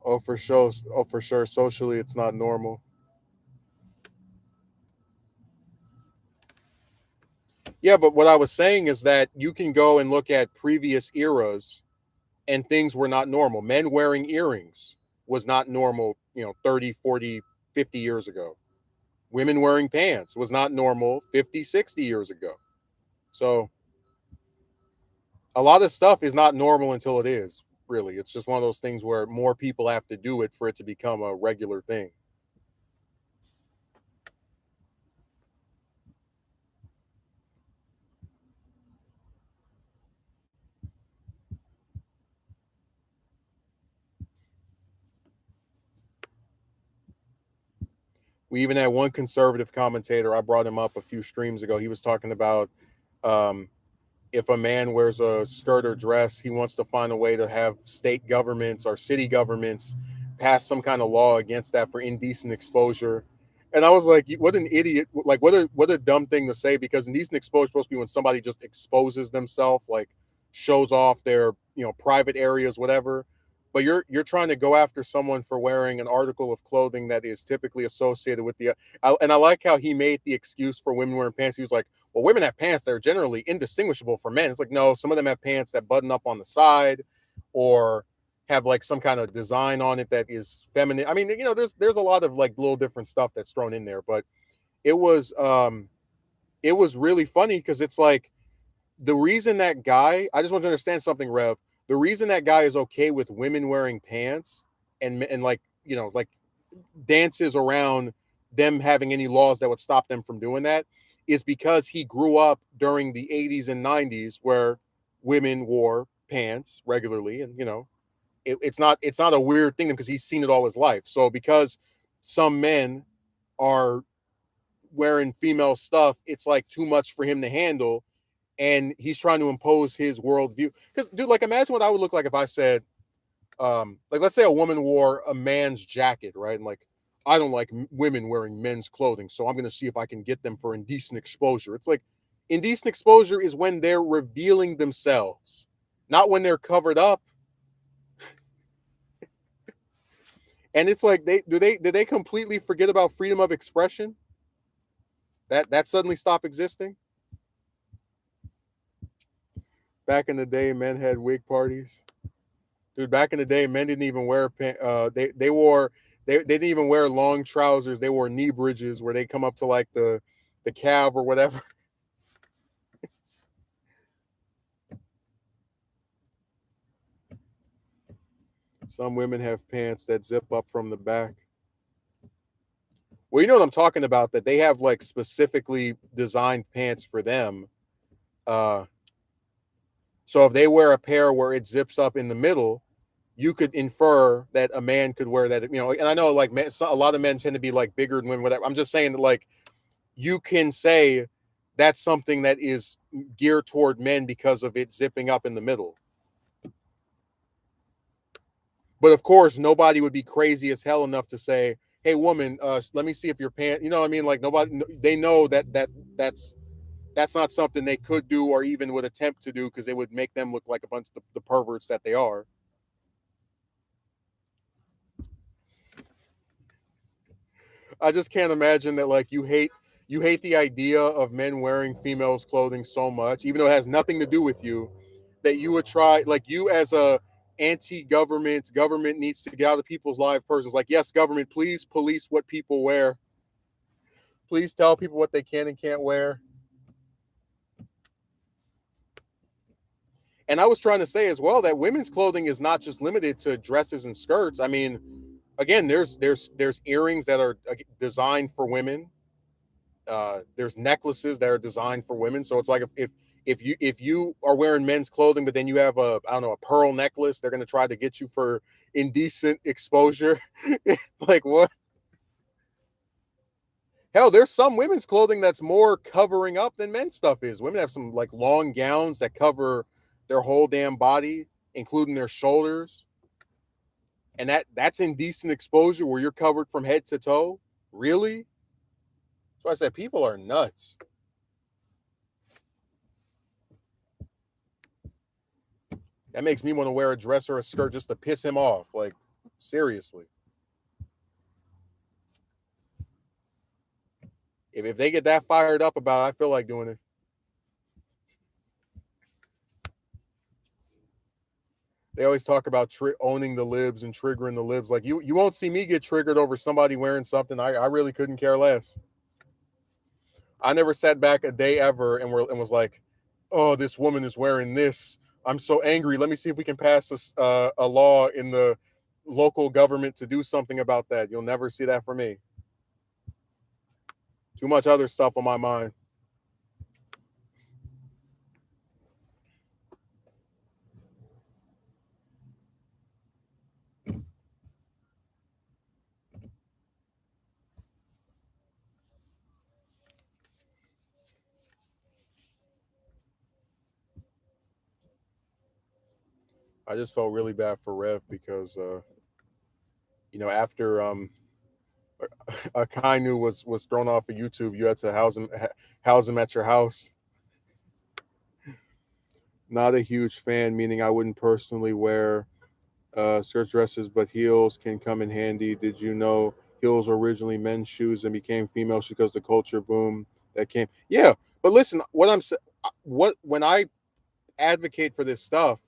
Oh, for sure. Oh, for sure. Socially, it's not normal. Yeah, but what I was saying is that you can go and look at previous eras and things were not normal. Men wearing earrings was not normal, 30, 40, 50 years ago. Women wearing pants was not normal 50, 60 years ago. So a lot of stuff is not normal until it is, really. It's just one of those things where more people have to do it for it to become a regular thing. We even had one conservative commentator, I brought him up a few streams ago. He was talking about um, if a man wears a skirt or dress, he wants to find a way to have state governments or city governments pass some kind of law against that for indecent exposure. And I was like, what an idiot. Like, what a dumb thing to say, because indecent exposure is supposed to be when somebody just exposes themselves, like shows off their, private areas, whatever. But you're trying to go after someone for wearing an article of clothing that is typically associated with and I like how he made the excuse for women wearing pants. He was like, well, women have pants that are generally indistinguishable from men. It's like, no, some of them have pants that button up on the side or have like some kind of design on it that is feminine. I mean, there's a lot of like little different stuff that's thrown in there, but it was it was really funny because it's like the reason that guy, I just want to understand something, Rev. The reason that guy is okay with women wearing pants and like, like dances around them having any laws that would stop them from doing that is because he grew up during the 80s and 90s where women wore pants regularly, and it's not a weird thing because he's seen it all his life. So because some men are wearing female stuff, it's like too much for him to handle, and he's trying to impose his worldview. Because dude, like, imagine what I would look like if I said, like, let's say a woman wore a man's jacket, right? And like, I don't like women wearing men's clothing, so I'm going to see if I can get them for indecent exposure. It's like, indecent exposure is when they're revealing themselves, not when they're covered up. And it's like, did they completely forget about freedom of expression? That suddenly stopped existing. Back in the day, men had wig parties. Dude, back in the day, men didn't even wear they didn't even wear long trousers. They wore knee bridges where they come up to like the calf or whatever. Some women have pants that zip up from the back. Well, you know what I'm talking about, that they have like specifically designed pants for them. Uh so if they wear a pair where it zips up in the middle, you could infer that a man could wear that, and I know like men, a lot of men tend to be like bigger than women, whatever. I'm just saying that like you can say that's something that is geared toward men because of it zipping up in the middle. But of course, nobody would be crazy as hell enough to say, "Hey, woman, let me see if your pants." You know what I mean? Like nobody, they know that's that's not something they could do or even would attempt to do because it would make them look like a bunch of the perverts that they are. I just can't imagine that like you hate the idea of men wearing females' clothing so much, even though it has nothing to do with you, that you would try like you as a anti-government government needs to get out of people's life persons like yes government please police what people wear, please tell people what they can and can't wear. And I was trying to say as well that women's clothing is not just limited to dresses and skirts. I mean, again, there's earrings that are designed for women. There's necklaces that are designed for women. So it's like if you are wearing men's clothing, but then you have a I don't know a pearl necklace, they're gonna try to get you for indecent exposure. Like what? Hell, there's some women's clothing that's more covering up than men's stuff is. Women have some like long gowns that cover their whole damn body, including their shoulders, and that's indecent exposure where you're covered from head to toe. Really? So I said people are nuts. That makes me want to wear a dress or a skirt just to piss him off. Like, seriously. If they get that fired up about it, I feel like doing it. They always talk about owning the libs and triggering the libs. Like, you won't see me get triggered over somebody wearing something. I really couldn't care less. I never sat back a day ever and was like, oh, this woman is wearing this. I'm so angry. Let me see if we can pass a law in the local government to do something about that. You'll never see that for me. Too much other stuff on my mind. I just felt really bad for Rev because after Akainu was thrown off of YouTube, you had to house him at your house. Not a huge fan, meaning I wouldn't personally wear skirt dresses, but heels can come in handy. Did you know heels were originally men's shoes and became female shoes because the culture boom that came? Yeah, but listen, what when I advocate for this stuff,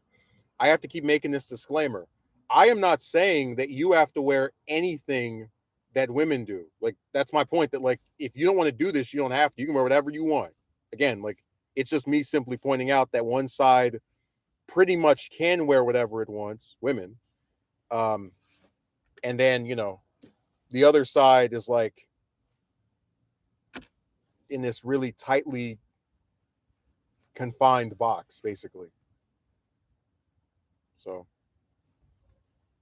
I have to keep making this disclaimer. I am not saying that you have to wear anything that women do. Like that's my point. That like if you don't want to do this, you don't have to. You can wear whatever you want. Again, like it's just me simply pointing out that one side pretty much can wear whatever it wants, women. Um, and then the other side is like in this really tightly confined box, basically. So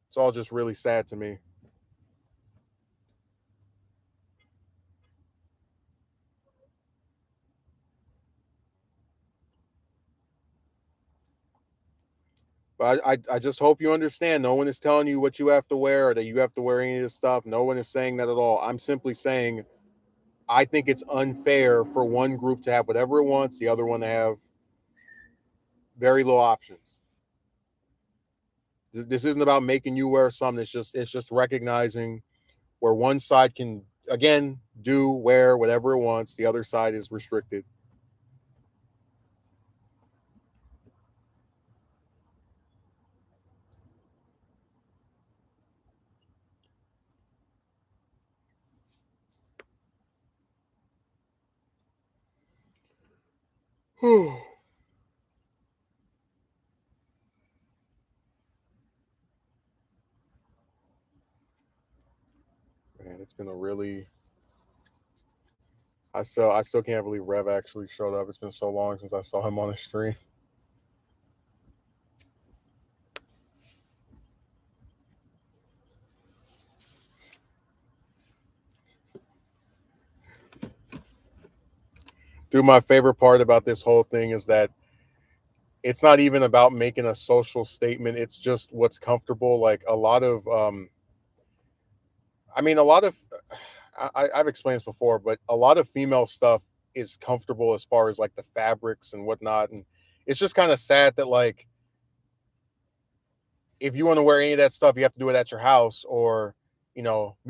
it's all just really sad to me. But I just hope you understand. No one is telling you what you have to wear or that you have to wear any of this stuff. No one is saying that at all. I'm simply saying I think it's unfair for one group to have whatever it wants, the other one to have very low options. This isn't about making you wear something. It's just recognizing where one side can again do wear whatever it wants, the other side is restricted. Man, it's been a really I still can't believe Rev actually showed up. It's been so long since I saw him on the stream. Dude, my favorite part about this whole thing is that it's not even about making a social statement. It's just what's comfortable. Like a lot of I mean, a lot of I've explained this before, but a lot of female stuff is comfortable as far as like the fabrics and whatnot. And it's just kind of sad that like if you want to wear any of that stuff, you have to do it at your house or be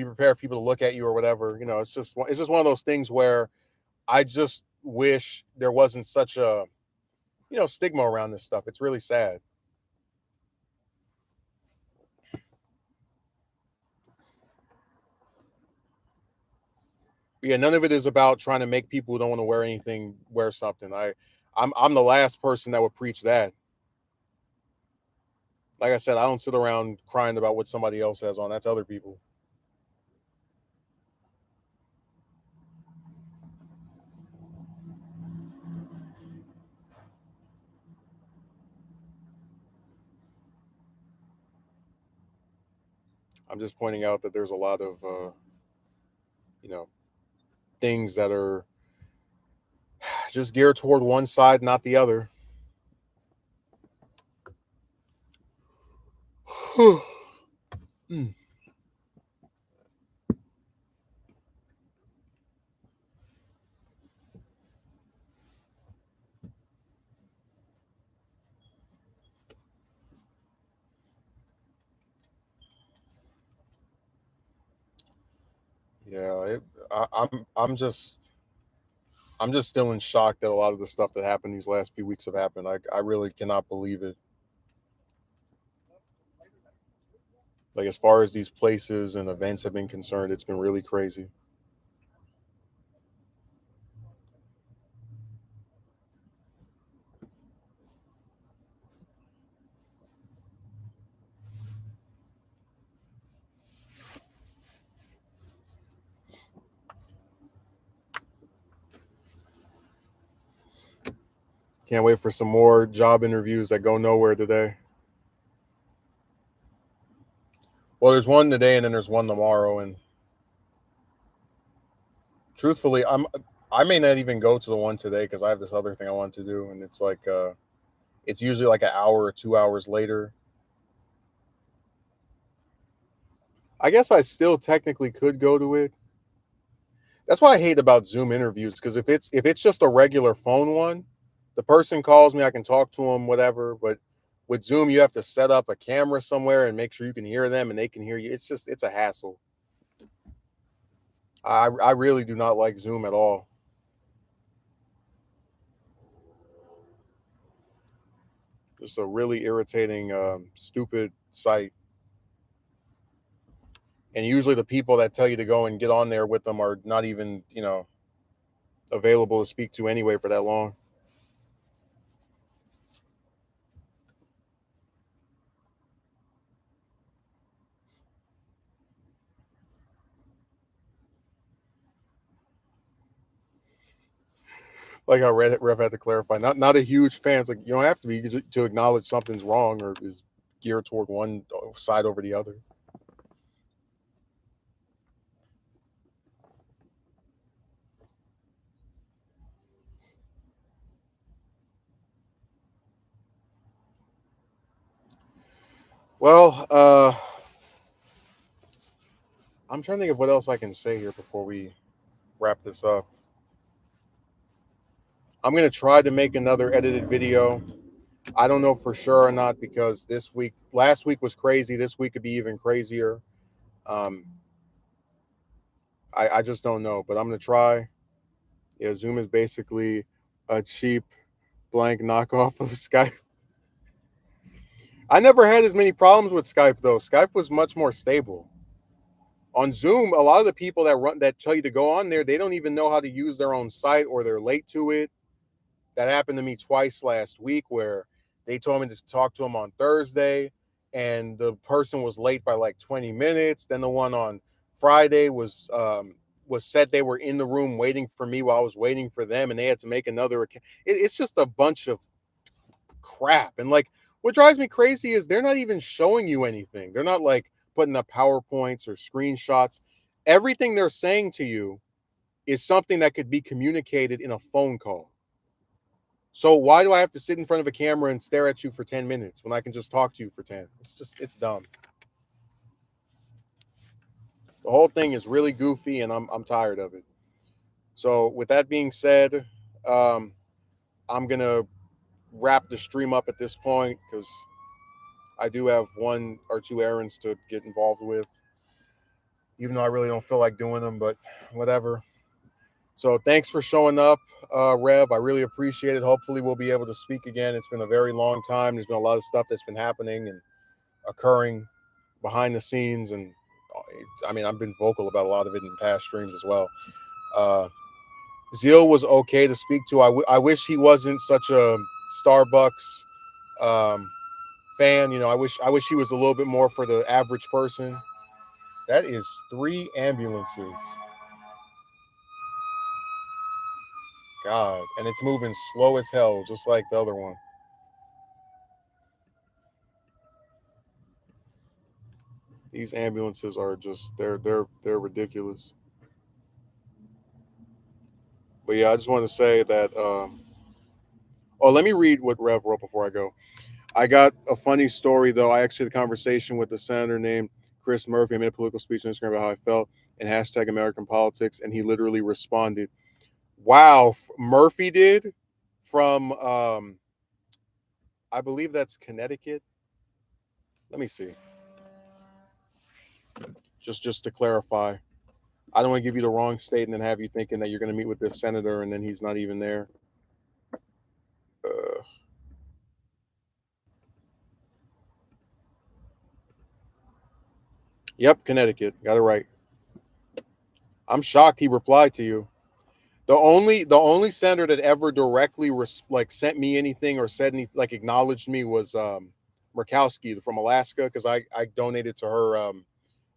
prepared for people to look at you or whatever. It's just one of those things where I just wish there wasn't such a stigma around this stuff. It's really sad. Yeah, none of it is about trying to make people who don't want to wear anything wear something. I'm the last person that would preach that. Like I said, I don't sit around crying about what somebody else has on. That's other people. I'm just pointing out that there's a lot of you know things that are just geared toward one side, not the other. Yeah, I'm just still in shock that a lot of the stuff that happened these last few weeks have happened. I really cannot believe it. Like as far as these places and events have been concerned, it's been really crazy. Can't wait for some more job interviews that go nowhere today. Well, there's one today and then there's one tomorrow. And truthfully, I may not even go to the one today because I have this other thing I want to do, and it's like it's usually like an hour or 2 hours later. I guess I still technically could go to it. That's what I hate about Zoom interviews because if it's just a regular phone one, the person calls me, I can talk to them, whatever. But with Zoom, you have to set up a camera somewhere and make sure you can hear them and they can hear you. It's a hassle. I really do not like Zoom at all. Just a really irritating, stupid site. And usually the people that tell you to go and get on there with them are not even available to speak to anyway for that long. Like how Rev had to clarify, not a huge fan. It's like you don't have to be to acknowledge something's wrong or is geared toward one side over the other. Well, I'm trying to think of what else I can say here before we wrap this up. I'm gonna try to make another edited video. I don't know for sure or not because last week was crazy. This week could be even crazier. Um, I just don't know, but I'm gonna try. Yeah, Zoom is basically a cheap blank knockoff of Skype. I never had as many problems with Skype though. Skype was much more stable. On Zoom, a lot of the people that tell you to go on there, they don't even know how to use their own site or they're late to it. That happened to me twice last week where they told me to talk to them on Thursday and the person was late by like 20 minutes. Then the one on Friday was said they were in the room waiting for me while I was waiting for them and they had to make another account. It's just a bunch of crap. And like what drives me crazy is they're not even showing you anything. They're not like putting up PowerPoints or screenshots. Everything they're saying to you is something that could be communicated in a phone call. So why do I have to sit in front of a camera and stare at you for 10 minutes when I can just talk to you for 10? It's dumb. The whole thing is really goofy, and I'm tired of it. So with that being said, um, I'm gonna wrap the stream up at this point because I do have one or two errands to get involved with, even though I really don't feel like doing them, but whatever. So thanks for showing up, Rev. I really appreciate it. Hopefully we'll be able to speak again. It's been a very long time. There's been a lot of stuff that's been happening and occurring behind the scenes, and I mean I've been vocal about a lot of it in past streams as well. Uh, Zeal was okay to speak to. I wish he wasn't such a Starbucks um, fan. You know, I wish he was a little bit more for the average person. That is 3 ambulances. God, and it's moving slow as hell, just like the other one. These ambulances are just they're ridiculous. But yeah, I just want to say that. Oh, let me read what Rev wrote before I go. I got a funny story though. I actually had a conversation with a senator named Chris Murphy. I made a political speech on Instagram about how I felt and hashtag American politics, and he literally responded, "Wow, Murphy did from I believe that's Connecticut. Let me see, just to clarify. I don't want to give you the wrong state and then have you thinking that you're going to meet with this senator and then he's not even there. Uh, yep, Connecticut. Got it right. I'm shocked he replied to you. The only senator that ever directly like sent me anything or said any like acknowledged me was Murkowski from Alaska because I donated to her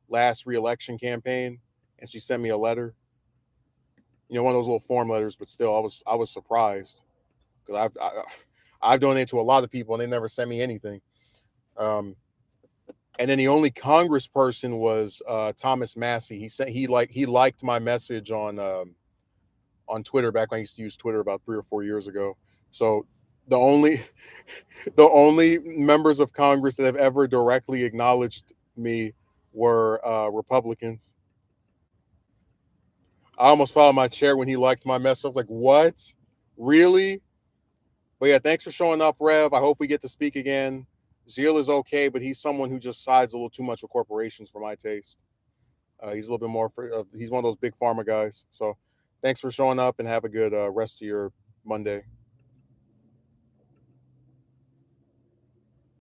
last reelection campaign and she sent me a letter. You know, one of those little form letters, but still, I was surprised because I've donated to a lot of people and they never sent me anything. Um, and then the only Congressperson was Thomas Massey. He liked my message on Twitter back when I used to use Twitter about 3 or 4 years ago. So the only the only members of Congress that have ever directly acknowledged me were Republicans. I almost fell out of my chair when he liked my message. I was like, "What? Really?" But yeah, thanks for showing up, Rev. I hope we get to speak again. Zeal is okay, but he's someone who just sides a little too much with corporations for my taste. He's a little bit more he's one of those big pharma guys. So thanks for showing up and have a good rest of your Monday.